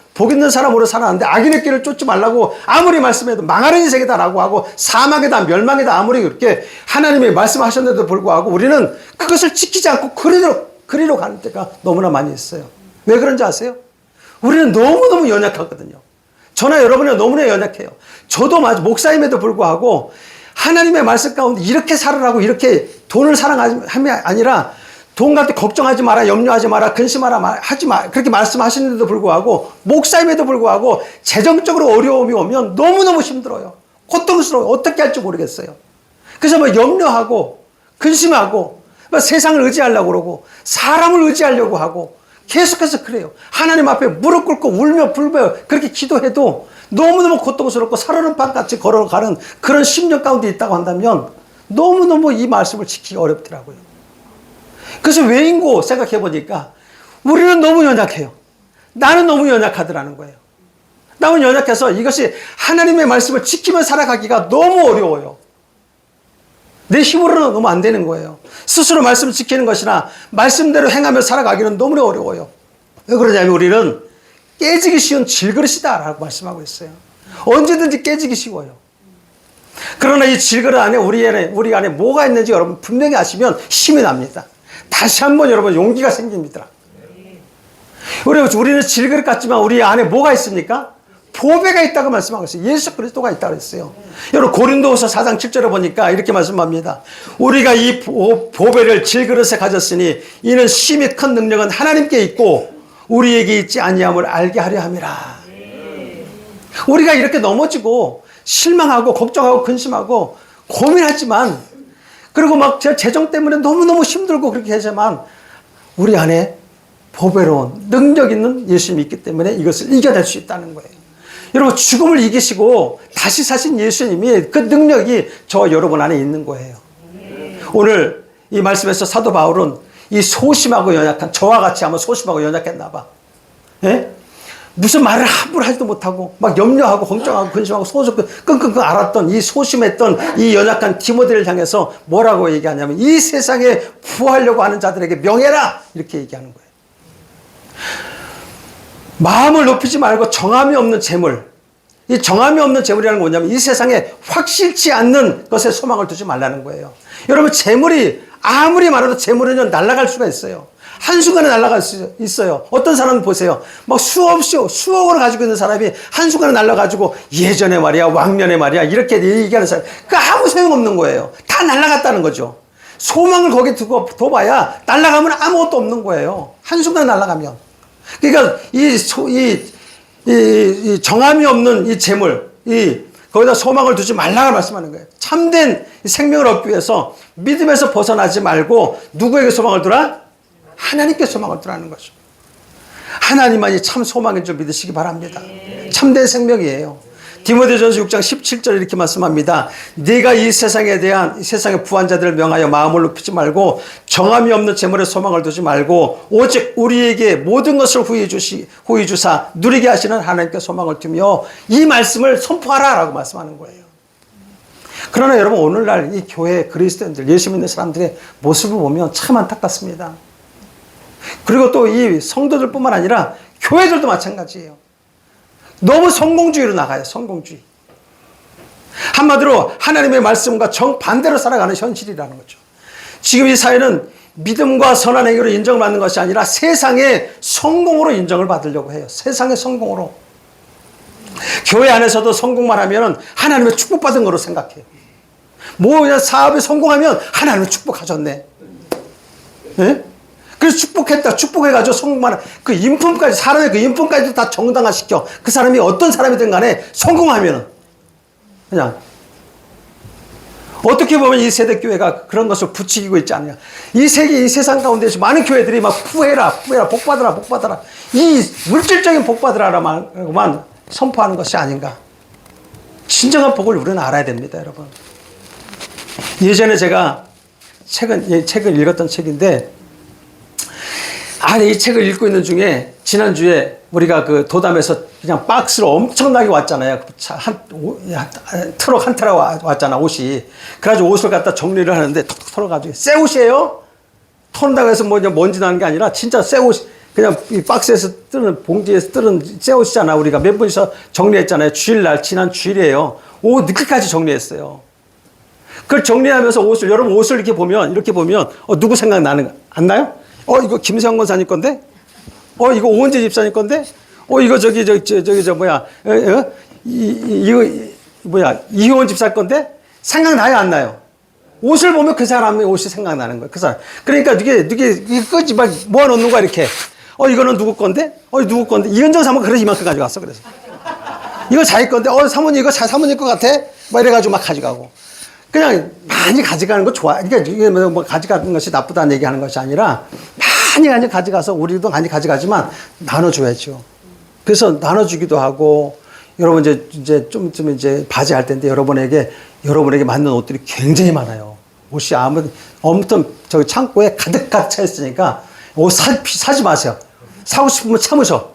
살아왔는데 악인의 길을 쫓지 말라고 아무리 말씀해도 망하는 인생이다라고 하고 사막이다, 멸망이다 아무리 그렇게 하나님이 말씀하셨는데도 불구하고 우리는 그것을 지키지 않고 그리로 가는 때가 너무나 많이 있어요. 왜 그런지 아세요? 우리는 너무너무 연약하거든요. 저나 여러분은 너무나 연약해요. 저도 목사임에도 불구하고 하나님의 말씀 가운데 이렇게 살으라고 이렇게 돈을 사랑함이 아니라 돈 갖고 걱정하지 마라, 염려하지 마라, 근심하라, 하지 마. 그렇게 말씀하시는데도 불구하고, 목사임에도 불구하고, 재정적으로 어려움이 오면 너무너무 힘들어요. 고통스러워요. 어떻게 할지 모르겠어요. 그래서 염려하고, 근심하고, 세상을 의지하려고 그러고, 사람을 의지하려고 하고, 계속해서 그래요. 하나님 앞에 무릎 꿇고 울며 불며 그렇게 기도해도 너무너무 고통스럽고 살아는 밤같이 걸어가는 그런 심령 가운데 있다고 한다면 너무너무 이 말씀을 지키기 어렵더라고요. 그래서 왜인고 생각해 보니까 우리는 너무 연약해요. 나는 너무 연약하더라는 거예요. 나는 연약해서 이것이 하나님의 말씀을 지키며 살아가기가 너무 어려워요. 내 힘으로는 너무 안 되는 거예요. 스스로 말씀을 지키는 것이나 말씀대로 행하며 살아가기는 너무나 어려워요. 왜 그러냐면 우리는 깨지기 쉬운 질그릇이다라고 말씀하고 있어요. 언제든지 깨지기 쉬워요. 그러나 이 질그릇 안에 우리 안에 뭐가 있는지 여러분 분명히 아시면 힘이 납니다. 다시 한번 여러분 용기가 생깁니다. 우리는 질그릇 같지만 우리 안에 뭐가 있습니까? 보배가 있다고 말씀하고 있어요. 예수 그리스도가 있다고 했어요. 여러분 고린도후서 4장 7절에 보니까 이렇게 말씀합니다. 우리가 이 보배를 질그릇에 가졌으니 이는 심히 큰 능력은 하나님께 있고 우리에게 있지 아니함을 알게 하려 함이라. 우리가 이렇게 넘어지고 실망하고 걱정하고 근심하고 고민하지만 그리고 재정 때문에 너무너무 힘들고 그렇게 하지만 우리 안에 보배로운 능력 있는 예수님이 있기 때문에 이것을 이겨낼 수 있다는 거예요. 여러분 죽음을 이기시고 다시 사신 예수님이 그 능력이 저 여러분 안에 있는 거예요. 오늘 이 말씀에서 사도 바울은 이 소심하고 연약한 저와 같이 한번 소심하고 연약했나 봐. 예? 무슨 말을 함부로 하지도 못하고 막 염려하고 걱정하고 근심하고 끙끙끙 앓았던 이 소심했던 이 연약한 디모데를 향해서 뭐라고 얘기하냐면 이 세상에 부하려고 하는 자들에게 명해라 이렇게 얘기하는 거예요. 마음을 높이지 말고 정함이 없는 재물, 이 정함이 없는 재물이라는 건 뭐냐면 이 세상에 확실치 않는 것에 소망을 두지 말라는 거예요. 여러분 재물이 아무리 많아도 재물은 날아갈 수가 있어요. 한순간에 날아갈 수 있어요. 어떤 사람은 보세요. 막 수억을 가지고 있는 사람이 한순간에 날아가지고 예전에 말이야, 왕년에 말이야, 이렇게 얘기하는 사람. 그 아무 소용없는 거예요. 다 날아갔다는 거죠. 소망을 거기 둬봐야 날아가면 아무것도 없는 거예요. 한순간에 날아가면. 그러니까 이 정함이 없는 이 재물, 거기다 소망을 두지 말라고 말씀하는 거예요. 참된 생명을 얻기 위해서 믿음에서 벗어나지 말고 누구에게 소망을 두라? 하나님께 소망을 두라는 거죠. 하나님만이 참 소망인 줄 믿으시기 바랍니다. 참된 생명이에요. 디모데전서 6장 17절 이렇게 말씀합니다. 네가 이 세상에 대한 세상의 부한자들을 명하여 마음을 높이지 말고 정함이 없는 재물에 소망을 두지 말고 오직 우리에게 모든 것을 후히 주사 누리게 하시는 하나님께 소망을 두며 이 말씀을 선포하라라고 말씀하는 거예요. 그러나 여러분 오늘날 이 교회 그리스도인들 예수 믿는 사람들의 모습을 보면 참 안타깝습니다. 그리고 또 이 성도들뿐만 아니라 교회들도 마찬가지예요. 너무 성공주의로 나가요. 성공주의. 한마디로 하나님의 말씀과 정반대로 살아가는 현실이라는 거죠. 지금 이 사회는 믿음과 선한 행위로 인정을 받는 것이 아니라 세상의 성공으로 인정을 받으려고 해요. 세상의 성공으로. 교회 안에서도 성공만 하면 하나님의 축복받은 거로 생각해요. 뭐 그냥 사업에 성공하면 하나님의 축복하셨네. 네? 그래서 축복해가지고 성공만, 그 인품까지, 사람의 그 인품까지도 다 정당화시켜. 그 사람이 어떤 사람이든 간에 성공하면은. 그냥. 어떻게 보면 이 세대 교회가 그런 것을 부추기고 있지 않느냐. 이 세상 가운데서 많은 교회들이 막 부해라, 복받아라. 이 물질적인 복받으라만 선포하는 것이 아닌가. 진정한 복을 우리는 알아야 됩니다, 여러분. 예전에 제가 책을 읽었던 책인데, 이 책을 읽고 있는 중에 지난주에 우리가 그 도담에서 그냥 박스로 엄청나게 왔잖아요. 트럭 한 타락 왔잖아, 옷이. 그래가지고 옷을 갖다 정리를 하는데 톡톡 털어가지고 새 옷이에요? 턴다고 해서 뭐 먼지 나는 게 아니라 진짜 새 옷, 그냥 이 박스에서 뜨는, 봉지에서 뜨는 새 옷이잖아. 우리가 몇 분이서 정리했잖아요. 지난 주일이에요. 오후 늦게까지 정리했어요. 그걸 정리하면서 여러분 옷을 이렇게 보면 누구 생각나는 거, 안 나요? 이거 김세형 권사님 건데? 이거 오은재 집사님 건데? 이거 이효원 집사 건데? 생각나요, 안 나요? 옷을 보면 그 사람의 옷이 생각나는 거예요. 그 사람. 그러니까 이게 끄지 막 모아놓는 거야, 이렇게. 이거는 누구 건데? 누구 건데? 이현정 사모가 그래서 이만큼 가져갔어, 그래서. 이거 자기 건데? 사모님 이거 사모님 것 같아? 막 이래가지고 막 가져가고. 그냥 많이 가져가는 거 좋아. 그러니까 이게 뭐 가져가는 것이 나쁘다는 얘기하는 것이 아니라 많이 가져가서 우리도 많이 가져가지만 나눠줘야죠. 그래서 나눠주기도 하고 여러분 이제 좀 이제 바지할 텐데 여러분에게 맞는 옷들이 굉장히 많아요. 옷이 아무튼 저기 창고에 가득 차 있으니까 옷 사지 마세요. 사고 싶으면 참으셔.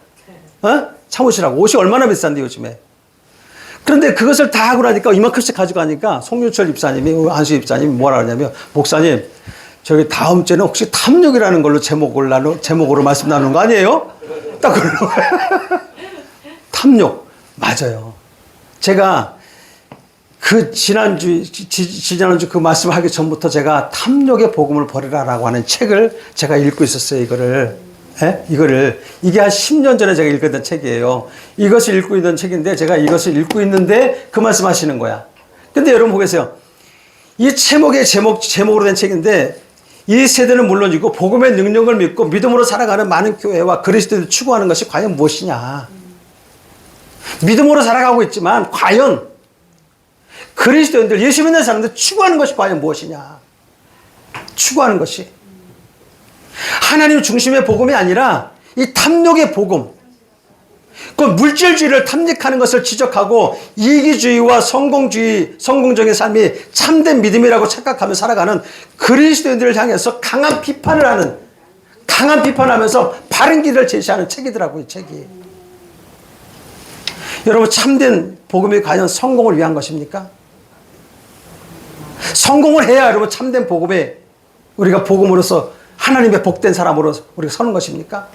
참으시라고. 옷이 얼마나 비싼데 요즘에. 그런데 그것을 다 하고 나니까 이만큼씩 가져가니까 송윤철 입사님이, 한수 입사님이 뭐라 그러냐면, 목사님, 저기 다음 주에는 혹시 탐욕이라는 걸로 제목으로 말씀 나누는 거 아니에요? 딱 그러는 거예요. 탐욕. 맞아요. 제가 그 지난주 그 말씀 하기 전부터 제가 탐욕의 복음을 버리라라고 하는 책을 제가 읽고 있었어요, 이게 한 10년 전에 제가 읽었던 책이에요. 이것을 읽고 있는 책인데 제가 이것을 읽고 있는데 그 말씀 하시는 거야. 근데 여러분 보겠어요. 이 제목으로 된 책인데 이 세대는 물론이고 복음의 능력을 믿고 믿음으로 살아가는 많은 교회와 그리스도인들이 추구하는 것이 과연 무엇이냐. 믿음으로 살아가고 있지만 과연 그리스도인들, 예수 믿는 사람들 추구하는 것이 과연 무엇이냐. 추구하는 것이. 하나님 중심의 복음이 아니라 이 탐욕의 복음, 그 물질주의를 탐닉하는 것을 지적하고 이기주의와 성공적인 삶이 참된 믿음이라고 착각하며 살아가는 그리스도인들을 향해서 강한 비판을 하면서 바른 길을 제시하는 책이더라고요, 이 책이. 여러분, 참된 복음이 과연 성공을 위한 것입니까? 성공을 해야 여러분 참된 복음에 우리가 복음으로서 하나님의 복된 사람으로 우리가 서는 것입니까?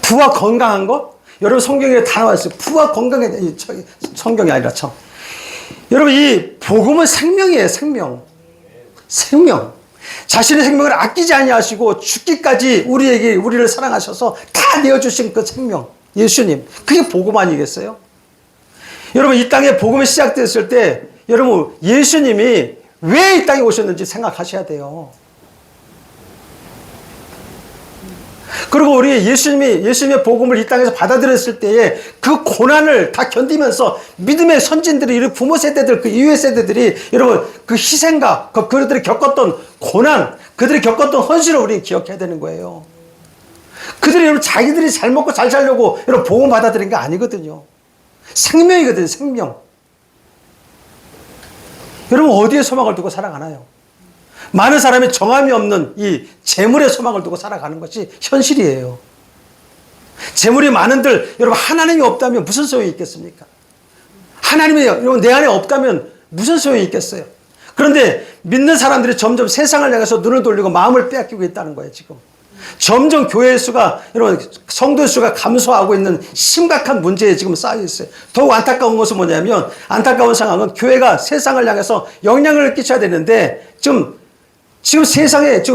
부와 건강한 것? 여러분 성경에 다 나와 있어요. 부와 건강에 성경이 아니라 여러분 이 복음은 생명이에요. 생명. 자신의 생명을 아끼지 아니하시고 죽기까지 우리를 사랑하셔서 다 내어주신 그 생명, 예수님. 그게 복음 아니겠어요? 여러분 이 땅에 복음이 시작됐을 때 여러분 예수님이 왜 이 땅에 오셨는지 생각하셔야 돼요. 그리고 우리 예수님의 복음을 이 땅에서 받아들였을 때에 그 고난을 다 견디면서 믿음의 선진들이, 우리 부모 세대들, 그 이후의 세대들이 여러분 그 희생과 그들이 겪었던 고난, 그들이 겪었던 헌신을 우리는 기억해야 되는 거예요. 그들이 여러분 자기들이 잘 먹고 잘 살려고 여러분 복음 받아들인 게 아니거든요. 생명이거든요, 생명. 여러분 어디에 소망을 두고 살아가나요? 많은 사람이 정함이 없는 이 재물에 소망을 두고 살아가는 것이 현실이에요. 재물이 많은들 여러분 하나님이 없다면 무슨 소용이 있겠습니까? 하나님이 여러분 내 안에 없다면 무슨 소용이 있겠어요? 그런데 믿는 사람들이 점점 세상을 향해서 눈을 돌리고 마음을 빼앗기고 있다는 거예요, 지금. 점점 교회 수가, 여러분, 성도 수가 감소하고 있는 심각한 문제에 지금 쌓여 있어요. 더욱 안타까운 것은 뭐냐면, 안타까운 상황은 교회가 세상을 향해서 영향을 끼쳐야 되는데, 지금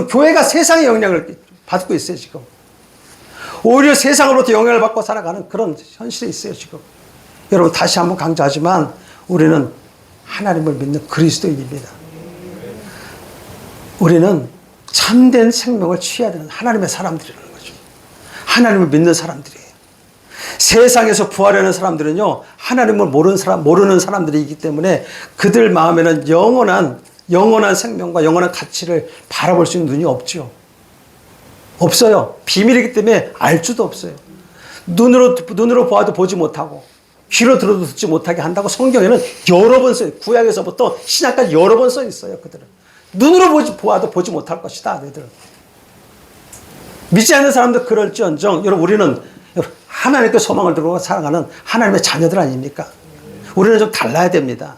교회가 세상에 영향을 받고 있어요, 지금. 오히려 세상으로부터 영향을 받고 살아가는 그런 현실이 있어요, 지금. 여러분, 다시 한번 강조하지만, 우리는 하나님을 믿는 그리스도인입니다. 우리는 참된 생명을 취해야 되는 하나님의 사람들이라는 거죠. 하나님을 믿는 사람들이에요. 세상에서 부활하는 사람들은요, 하나님을 모르는 사람들이기 때문에 그들 마음에는 영원한 생명과 영원한 가치를 바라볼 수 있는 눈이 없죠. 없어요. 비밀이기 때문에 알 수도 없어요. 눈으로 보아도 보지 못하고, 귀로 들어도 듣지 못하게 한다고 성경에는 여러 번 써요. 구약에서부터 신약까지 여러 번 써 있어요, 그들은. 눈으로 보아도 보지 못할 것이다, 너희들. 믿지 않는 사람도 그럴지언정, 여러분, 우리는 하나님께 소망을 두고 살아가는 하나님의 자녀들 아닙니까? 우리는 좀 달라야 됩니다.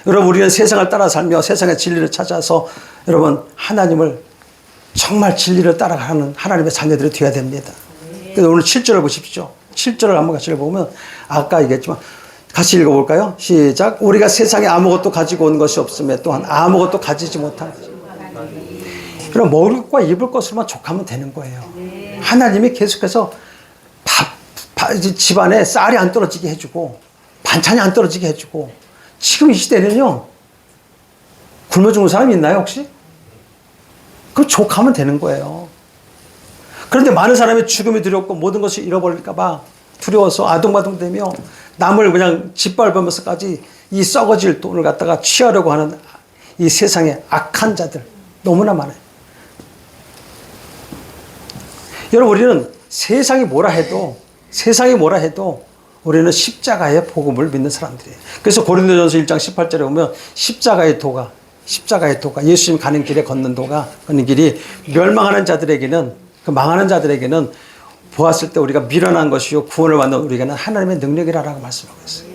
여러분, 우리는 세상을 따라 살며 세상의 진리를 찾아서 여러분, 하나님을 정말 진리를 따라가는 하나님의 자녀들이 되어야 됩니다. 그래서 오늘 7절을 보십시오. 7절을 한번 같이 읽어보면, 아까 얘기했지만, 같이 읽어볼까요? 시작. 우리가 세상에 아무것도 가지고 온 것이 없음에 또한 아무것도 가지지 못한 것. 그럼 먹을 것과 입을 것으로만 족하면 되는 거예요. 하나님이 계속해서 집안에 쌀이 안 떨어지게 해주고 반찬이 안 떨어지게 해주고, 지금 이 시대는요, 굶어 죽는 사람이 있나요 혹시? 그 족하면 되는 거예요. 그런데 많은 사람이 죽음이 두렵고 모든 것을 잃어버릴까 봐 두려워서 아둥바둥대며 남을 그냥 짓밟으면서까지 이 썩어질 돈을 갖다가 취하려고 하는 이 세상의 악한 자들 너무나 많아요. 여러분, 우리는 세상이 뭐라 해도 우리는 십자가의 복음을 믿는 사람들이에요. 그래서 고린도전서 1장 18절에 보면 십자가의 도가 예수님 가는 길에 걷는 길이 멸망하는 자들에게는, 그 망하는 자들에게는 보았을 때 우리가 미련한 것이요 구원을 받는 우리에게는 하나님의 능력이라고 말씀하고 있어요.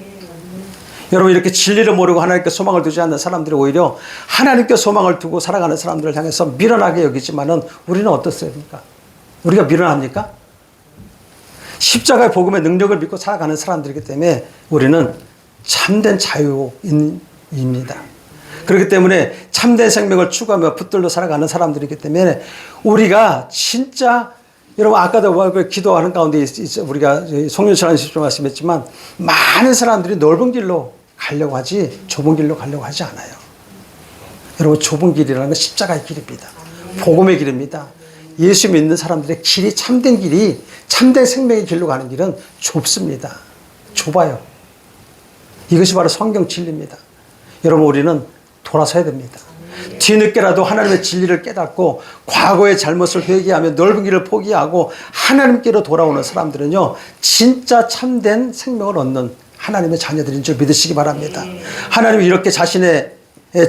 여러분, 이렇게 진리를 모르고 하나님께 소망을 두지 않는 사람들이 오히려 하나님께 소망을 두고 살아가는 사람들을 향해서 미련하게 여기지만은 우리는 어떻습니까? 우리가 미련합니까? 십자가의 복음의 능력을 믿고 살아가는 사람들이기 때문에 우리는 참된 자유인입니다. 그렇기 때문에 참된 생명을 추구하며 붙들러 살아가는 사람들이기 때문에 우리가 진짜, 여러분, 아까도 기도하는 가운데 우리가 송윤철 안식주 말씀했지만, 많은 사람들이 넓은 길로 가려고 하지 좁은 길로 가려고 하지 않아요. 여러분, 좁은 길이라는 건 십자가의 길입니다. 복음의 길입니다. 예수 믿는 사람들의 길이, 참된 길이, 참된 생명의 길로 가는 길은 좁습니다. 좁아요. 이것이 바로 성경 진리입니다. 여러분, 우리는 돌아서야 됩니다. 뒤늦게라도 하나님의 진리를 깨닫고 과거의 잘못을 회개하며 넓은 길을 포기하고 하나님께로 돌아오는 사람들은요, 진짜 참된 생명을 얻는 하나님의 자녀들인 줄 믿으시기 바랍니다. 하나님이 이렇게 자신의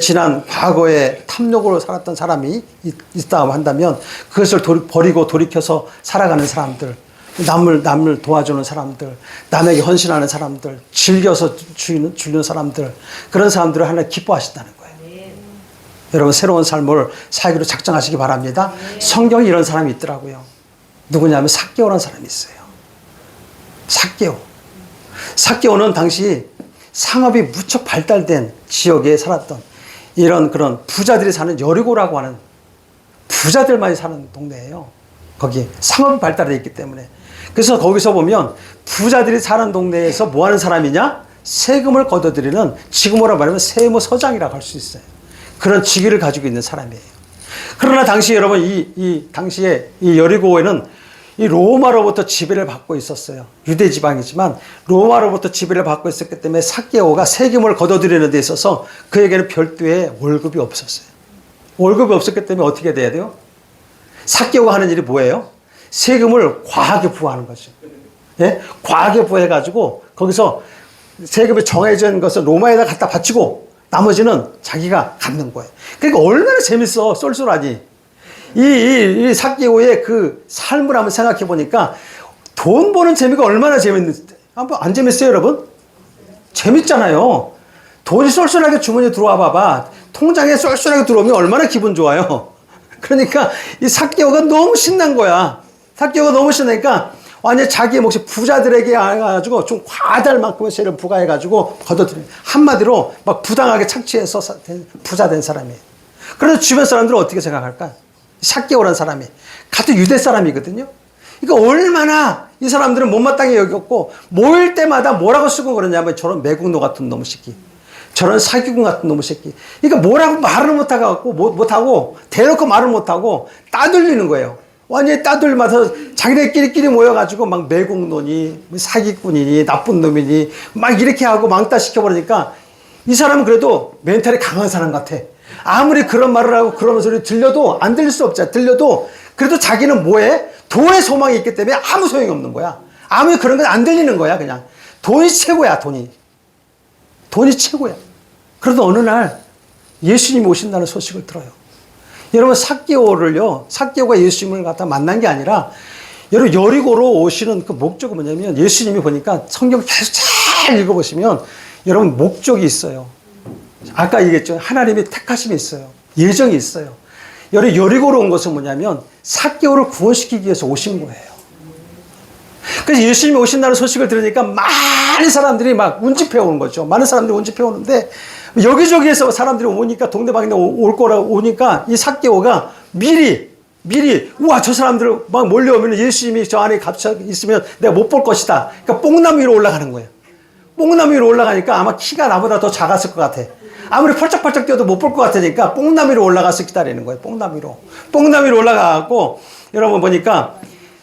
지난 과거의 탐욕으로 살았던 사람이 있다 한다면 그것을 버리고 돌이켜서 살아가는 사람들, 남을 도와주는 사람들, 남에게 헌신하는 사람들, 즐겨서 주는 사람들, 그런 사람들을 하나님 기뻐하신다는 거예요. 여러분, 새로운 삶을 살기로 작정하시기 바랍니다. 성경에 이런 사람이 있더라고요. 누구냐면 삭개오라는 사람이 있어요. 삭개오는 당시 상업이 무척 발달된 지역에 살았던 이런 그런 부자들이 사는 여리고라고 하는, 부자들만이 사는 동네예요. 거기 상업이 발달되어 있기 때문에. 그래서 거기서 보면 부자들이 사는 동네에서 뭐 하는 사람이냐? 세금을 걷어들이는, 지금으로 말하면 세무서장이라고 할 수 있어요. 그런 직위를 가지고 있는 사람이에요. 그러나 당시 여러분, 당시에 이 여리고에는 이 로마로부터 지배를 받고 있었어요. 유대 지방이지만 로마로부터 지배를 받고 있었기 때문에 삭개오가 세금을 걷어들이는 데 있어서 그에게는 별도의 월급이 없었어요. 월급이 없었기 때문에 어떻게 돼야 돼요? 삭개오가 하는 일이 뭐예요? 세금을 과하게 부과하는 거죠. 예? 과하게 부과해가지고 거기서 세금이 정해진 것을 로마에다 갖다 바치고 나머지는 자기가 갖는 거예요. 그러니까 얼마나 재밌어, 쏠쏠하니. 이 삭개오의 그 삶을 한번 생각해 보니까 돈 버는 재미가 얼마나 재밌는지. 한번 안 재밌어요, 여러분? 재밌잖아요. 돈이 쏠쏠하게 주머니에 들어와 봐봐. 통장에 쏠쏠하게 들어오면 얼마나 기분 좋아요. 그러니까 이 삭개오가 너무 신난 거야. 삭개오가 너무 신나니까 완전 자기의 몫이 부자들에게 해가지고 좀 과다할 만큼의 세를 부과해가지고 걷어들여요. 한마디로 막 부당하게 착취해서 부자 된 사람이에요. 그래서 주변 사람들은 어떻게 생각할까? 삭개오라는 사람이 같은 유대 사람이거든요. 그러니까 얼마나 이 사람들은 못마땅히 여겼고 모일 때마다 뭐라고 쓰고 그러냐면 저런 매국노 같은 놈의 새끼, 저런 사기꾼 같은 놈의 새끼. 그러니까 뭐라고 말을 못하고 대놓고 말을 못하고 따돌리는 거예요. 완전히 따돌리면서 자기네끼리 모여가지고 막 매국노니 사기꾼이니 나쁜 놈이니 막 이렇게 하고 망따 시켜버리니까 이 사람은 그래도 멘탈이 강한 사람 같아. 아무리 그런 말을 하고 그런 소리 들려도 안 들릴 수 없잖아. 들려도 그래도 자기는 뭐해? 돈의 소망이 있기 때문에 아무 소용이 없는 거야. 아무리 그런 건 안 들리는 거야. 그냥 돈이 최고야. 돈이 최고야. 그러다 어느 날 예수님이 오신다는 소식을 들어요. 여러분 삭개오가 예수님을 갖다 만난 게 아니라 여러분 여리고로 오시는 그 목적은 뭐냐면 예수님이 보니까 성경 계속 잘 읽어보시면 여러분 목적이 있어요. 아까 얘기했죠. 하나님의 택하심이 있어요. 예정이 있어요. 여리고로 온 것은 뭐냐면 삭개오를 구원시키기 위해서 오신 거예요. 그래서 예수님이 오신다는 소식을 들으니까 많은 사람들이 막 운집해 오는 거죠. 많은 사람들이 운집해 오는데 여기저기에서 사람들이 오니까 동네방네 올 거라고 오니까 이 삭개오가 미리 우와 저 사람들 막 몰려오면 예수님이 저 안에 갑자기 있으면 내가 못 볼 것이다. 그러니까 뽕나무 위로 올라가는 거예요. 뽕나무 위로 올라가니까 아마 키가 나보다 더 작았을 것 같아. 아무리 펄쩍펄쩍 뛰어도 못 볼 것 같으니까 뽕나무 위로 올라가서 기다리는 거예요. 뽕나무 위로 올라가고 여러분 보니까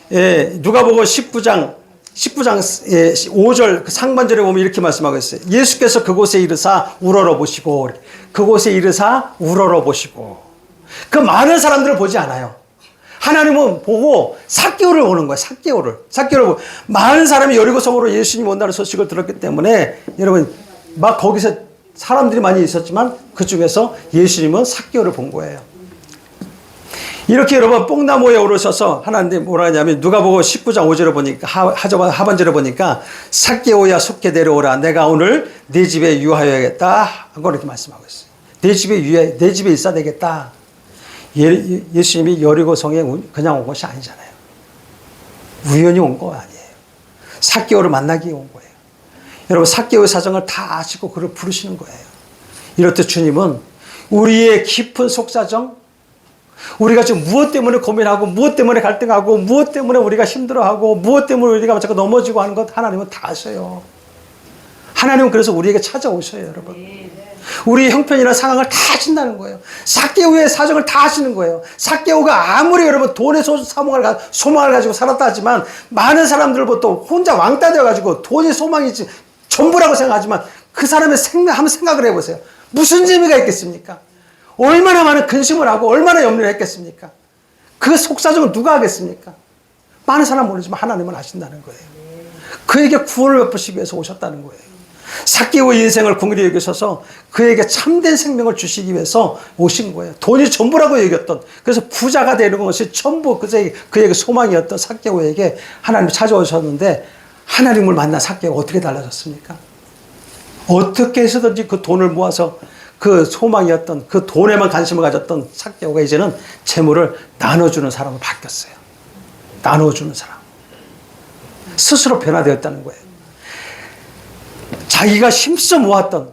누가복음 19장 5절 그 상반절에 보면 이렇게 말씀하고 있어요. 예수께서 그곳에 이르사 우러러 보시고 그 많은 사람들을 보지 않아요. 하나님은 보고 삭개오를 보는 거예요. 삭개오를 보고 많은 사람이 여리고성으로 예수님 온다는 소식을 들었기 때문에 여러분 막 거기서 사람들이 많이 있었지만 그 중에서 예수님은 삭개오를 본 거예요. 이렇게 여러분 뽕나무에 오르셔서 하나님 뭐라 하냐면 누가복음 19장 5절에 보니까 하반절에 보니까 삭개오야 속게 내려오라 내가 오늘 네 집에 유하여야겠다 하고 이렇게 말씀하고 있어요. 내 집에 있어야 되겠다. 예수님이 여리고성에 그냥 온 것이 아니잖아요. 우연히 온 거 아니에요. 삭개오를 만나기 위해 온 거예요. 여러분 삭개오의 사정을 다 아시고 그를 부르시는 거예요. 이렇듯 주님은 우리의 깊은 속사정, 우리가 지금 무엇 때문에 고민하고 무엇 때문에 갈등하고 무엇 때문에 우리가 힘들어하고 무엇 때문에 우리가 자꾸 넘어지고 하는 것 하나님은 다 아셔요. 하나님은 그래서 우리에게 찾아오셔요. 여러분 우리 형편이나 상황을 다 아신다는 거예요. 삭개오의 사정을 다 아시는 거예요. 삭개오가 아무리 여러분 돈의 소망을 가지고 살았다 하지만 많은 사람들부터 혼자 왕따 되어가지고 돈이 소망이지 전부라고 생각하지만 그 사람의 생명 한번 생각을 해보세요. 무슨 재미가 있겠습니까? 얼마나 많은 근심을 하고 얼마나 염려를 했겠습니까? 그 속사정을 누가 하겠습니까? 많은 사람 모르지만 하나님은 아신다는 거예요. 그에게 구원을 베푸시기 위해서 오셨다는 거예요. 삭개오의 인생을 긍휼히 여기셔서 그에게 참된 생명을 주시기 위해서 오신 거예요. 돈이 전부라고 여겼던, 그래서 부자가 되는 것이 전부 그에게 소망이었던 삭개오에게 하나님이 찾아오셨는데 하나님을 만난 삭개오가 어떻게 달라졌습니까? 어떻게 해서든지 그 돈을 모아서 그 소망이었던 그 돈에만 관심을 가졌던 삭개오가 이제는 재물을 나눠주는 사람으로 바뀌었어요. 나눠주는 사람. 스스로 변화되었다는 거예요. 자기가 힘써 모았던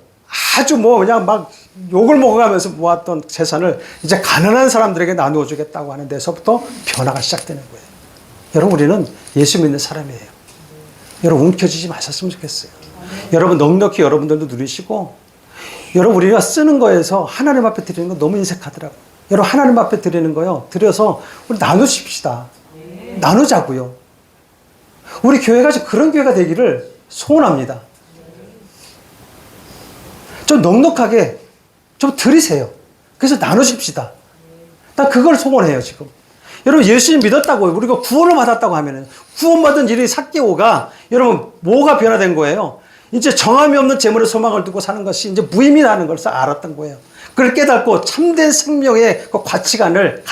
아주 그냥 막 욕을 먹어가면서 모았던 재산을 이제 가난한 사람들에게 나누어 주겠다고 하는 데서부터 변화가 시작되는 거예요. 여러분 우리는 예수 믿는 사람이에요. 여러분 움켜쥐지 마셨으면 좋겠어요. 여러분 넉넉히 여러분들도 누리시고 여러분 우리가 쓰는 거에서 하나님 앞에 드리는 거 너무 인색하더라고요. 여러분 하나님 앞에 드리는 거요. 드려서 우리 나누십시다. 나누자고요. 우리 교회가 그런 교회가 되기를 소원합니다. 좀 넉넉하게 좀 드리세요. 그래서 나누십시다. 난 그걸 소원해요, 지금. 여러분, 예수님 믿었다고, 우리가 구원을 받았다고 하면은, 구원받은 일이 삭개오가, 여러분, 뭐가 변화된 거예요? 이제 정함이 없는 재물에 소망을 두고 사는 것이 이제 무의미라는 걸 알았던 거예요. 그걸 깨닫고 참된 생명의 그 가치관을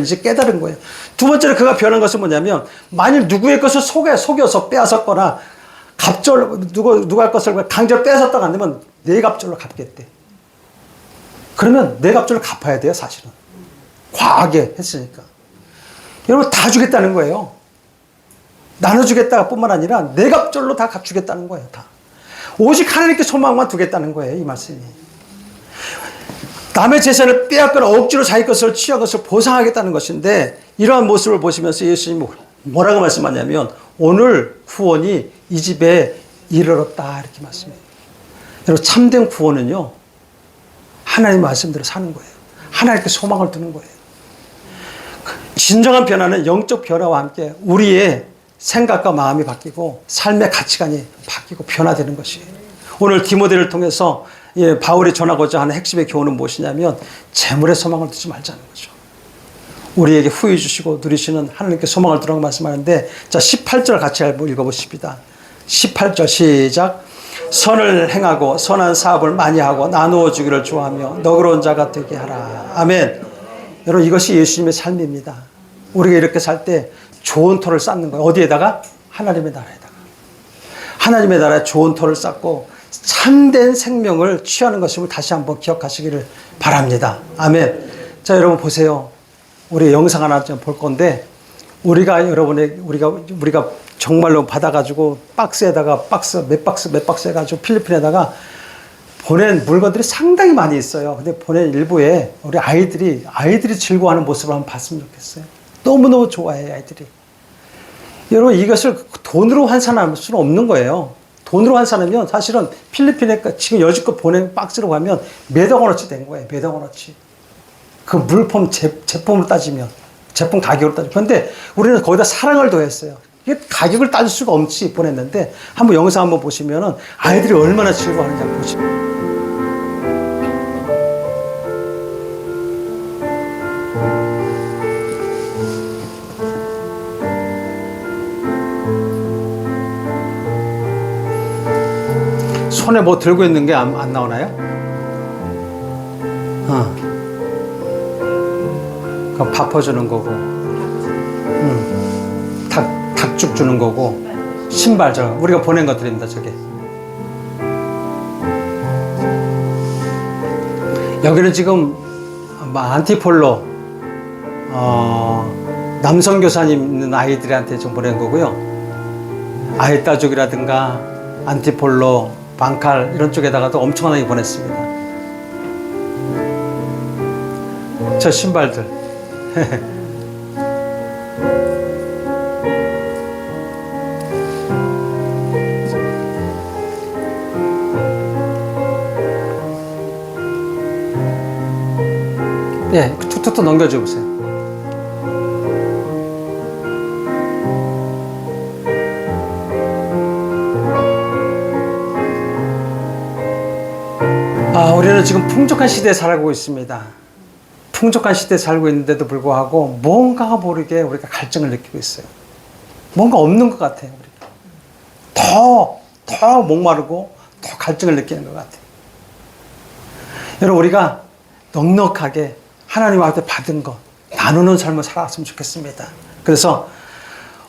이제 깨달은 거예요. 두 번째로 그가 변한 것은 뭐냐면, 만일 누구의 것을 속여서 빼앗았거나, 누가 것을 강제로 빼앗았다고 한다면, 네 갑절로 갚겠대. 그러면 네 갑절로 갚아야 돼요, 사실은. 과하게 했으니까. 여러분, 다 주겠다는 거예요. 나눠주겠다가 뿐만 아니라 네 갑절로 다 갚주겠다는 거예요, 다. 오직 하나님께 소망만 두겠다는 거예요, 이 말씀이. 남의 재산을 빼앗거나 억지로 자기 것을 취한 것을 보상하겠다는 것인데, 이러한 모습을 보시면서 예수님이 뭐라고 말씀하냐면, 오늘 구원이 이 집에 이르렀다, 이렇게 말씀해요. 여러분, 참된 구원은요, 하나님 말씀대로 사는 거예요. 하나님께 소망을 두는 거예요. 진정한 변화는 영적 변화와 함께 우리의 생각과 마음이 바뀌고 삶의 가치관이 바뀌고 변화되는 것이에요. 오늘 디모데를 통해서 바울이 전하고자 하는 핵심의 교훈은 무엇이냐면, 재물에 소망을 두지 말자는 거죠. 우리에게 후히 주시고 누리시는 하나님께 소망을 두라고 말씀하는데, 자, 18절 같이 읽어보십니다. 18절 시작. 선을 행하고 선한 사업을 많이 하고 나누어 주기를 좋아하며 너그러운 자가 되게 하라. 아멘. 여러분, 이것이 예수님의 삶입니다. 우리가 이렇게 살 때 좋은 터를 쌓는 거예요. 어디에다가? 하나님의 나라에다가. 하나님의 나라에 좋은 터를 쌓고 참된 생명을 취하는 것임을 다시 한번 기억하시기를 바랍니다. 아멘. 자, 여러분 보세요. 우리 영상 하나 좀 볼 건데, 우리가 정말로 받아가지고 박스에다가 몇 박스 해가지고 필리핀에다가 보낸 물건들이 상당히 많이 있어요. 근데 보낸 일부에 우리 아이들이 즐거워하는 모습을 한번 봤으면 좋겠어요. 너무너무 좋아해요, 아이들이. 여러분, 이것을 돈으로 환산할 수는 없는 거예요. 돈으로 환산하면 사실은 필리핀에 지금 여지껏 보낸 박스로 가면 몇억 원어치 된 거예요. 몇억 원어치. 그 물품 제품으로 따지면, 제품 가격으로 따지면. 그런데 우리는 거기다 사랑을 더했어요. 이게 가격을 따질 수가 없이 보냈는데, 한번 영상 한번 보시면은 아이들이 얼마나 즐거워하는지 한번 보시면. 손에 뭐 들고 있는 게 안 나오나요? 그럼 밥퍼주는 거고, 닭죽 주는 거고, 신발, 우리가 보낸 것들입니다, 저게. 여기는 지금 안티폴로, 남성 교사님 있는 아이들한테 좀 보낸 거고요. 아이따죽이라든가, 안티폴로, 방칼 이런 쪽에다가도 엄청나게 보냈습니다. 저 신발들. 네, 툭툭툭 넘겨줘 보세요. 우리는 지금 풍족한 시대에 살고 있습니다. 풍족한 시대에 살고 있는데도 불구하고 뭔가 모르게 우리가 갈증을 느끼고 있어요. 뭔가 없는 것 같아요. 우리가. 더 목마르고 더 갈증을 느끼는 것 같아요. 여러분, 우리가 넉넉하게 하나님 앞에 받은 것 나누는 삶을 살았으면 좋겠습니다. 그래서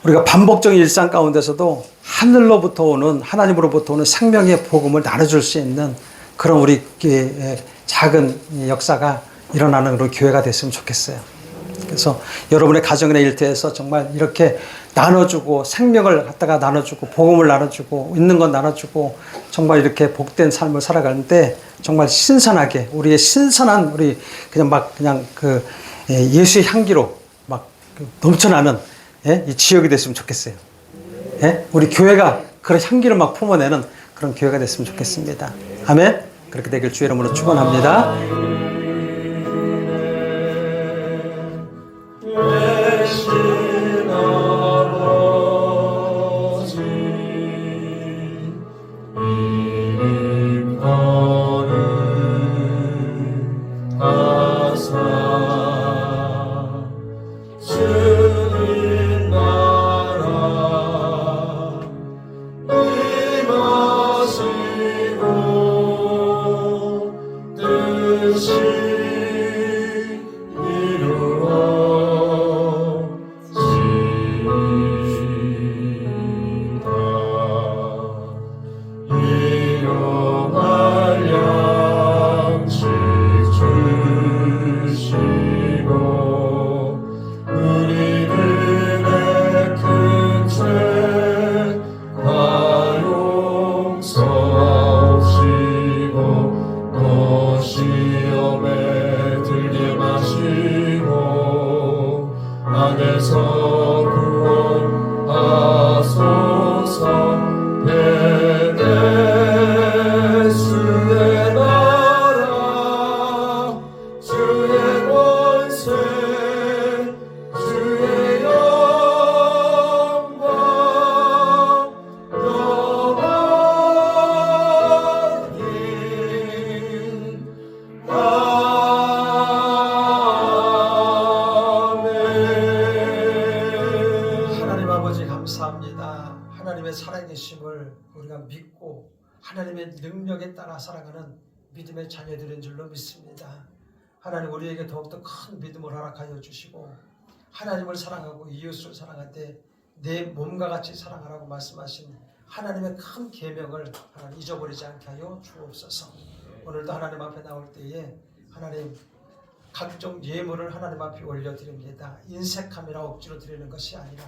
우리가 반복적인 일상 가운데서도 하나님으로부터 오는 생명의 복음을 나눠줄 수 있는 그런 우리 작은 역사가 일어나는 그런 교회가 됐으면 좋겠어요. 그래서 여러분의 가정이나 일터에서 정말 이렇게 나눠주고, 생명을 갖다가 나눠주고, 복음을 나눠주고, 있는 건 나눠주고, 정말 이렇게 복된 삶을 살아가는데 정말 신선하게, 우리의 신선한, 우리 그냥 예수의 향기로 막 넘쳐나는 이 지역이 됐으면 좋겠어요. 우리 교회가 그런 향기를 막 품어내는 그런 교회가 됐으면 좋겠습니다. 아멘. 그렇게 되길 주의 이름으로 축원합니다. 대신하 용서하옵시고 또 시험에 들게 마시고 악에서 구원하소서. 내내 주의 나라 주의 권세 주의 영광 영원히 아멘. 하나님 아버지 감사합니다. 하나님의 살아계심을 우리가 믿고 하나님의 능력에 따라 살아가는 믿음의 자녀들인 줄로 믿습니다. 하나님 우리에게 더욱더 큰 믿음을 허락하여 주시고 하나님을 사랑하고 이웃을 사랑할 때 내 몸과 같이 사랑하라고 말씀하신 하나님의 큰 계명을 하나님 잊어버리지 않게 하여 주옵소서. 오늘도 하나님 앞에 나올 때에 하나님 각종 예물을 하나님 앞에 올려드립니다. 인색함이나 억지로 드리는 것이 아니라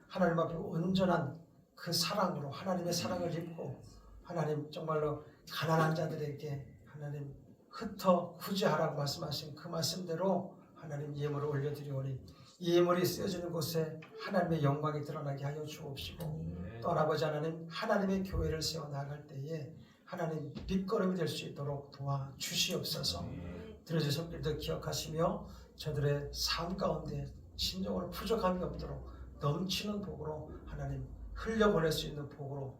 하나님 앞에 온전한 그 사랑으로 하나님의 사랑을 입고 하나님 정말로 가난한 자들에게 하나님 흩어 구제하라고 말씀하신 그 말씀대로 하나님 예물을 올려드리오니 이 예물이 쓰여지는 곳에 하나님의 영광이 드러나게 하여 주옵시고 또 아버지 하나님 하나님의 교회를 세워나갈 때에 하나님 밑거름이 될 수 있도록 도와주시옵소서. 들어주신 손길도 기억하시며 저들의 삶 가운데 심정으로 부족함이 없도록 넘치는 복으로 하나님 흘려보낼 수 있는 복으로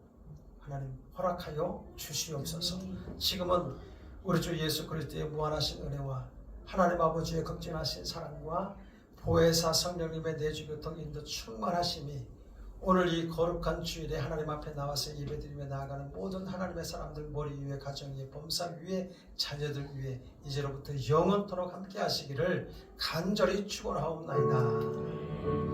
하나님 허락하여 주시옵소서. 지금은 우리 주 예수 그리스도의 무한하신 은혜와 하나님 아버지의 극진하신 사랑과 보혜사 성령님의 내주 교통 인도 충만하심이 오늘 이 거룩한 주일에 하나님 앞에 나와서 예배드리며 나아가는 모든 하나님의 사람들 머리 위에 가정 위에 범사 위에 자녀들 위에 이제로부터 영원토록 함께 하시기를 간절히 축원하옵나이다.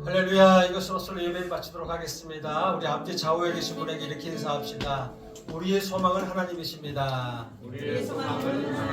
할렐루야. 이것으로서 예배를 마치도록 하겠습니다. 우리 앞뒤 좌우에 계신 분에게 이렇게 인사합시다. 우리의 소망은 하나님이십니다. 우리의 소망은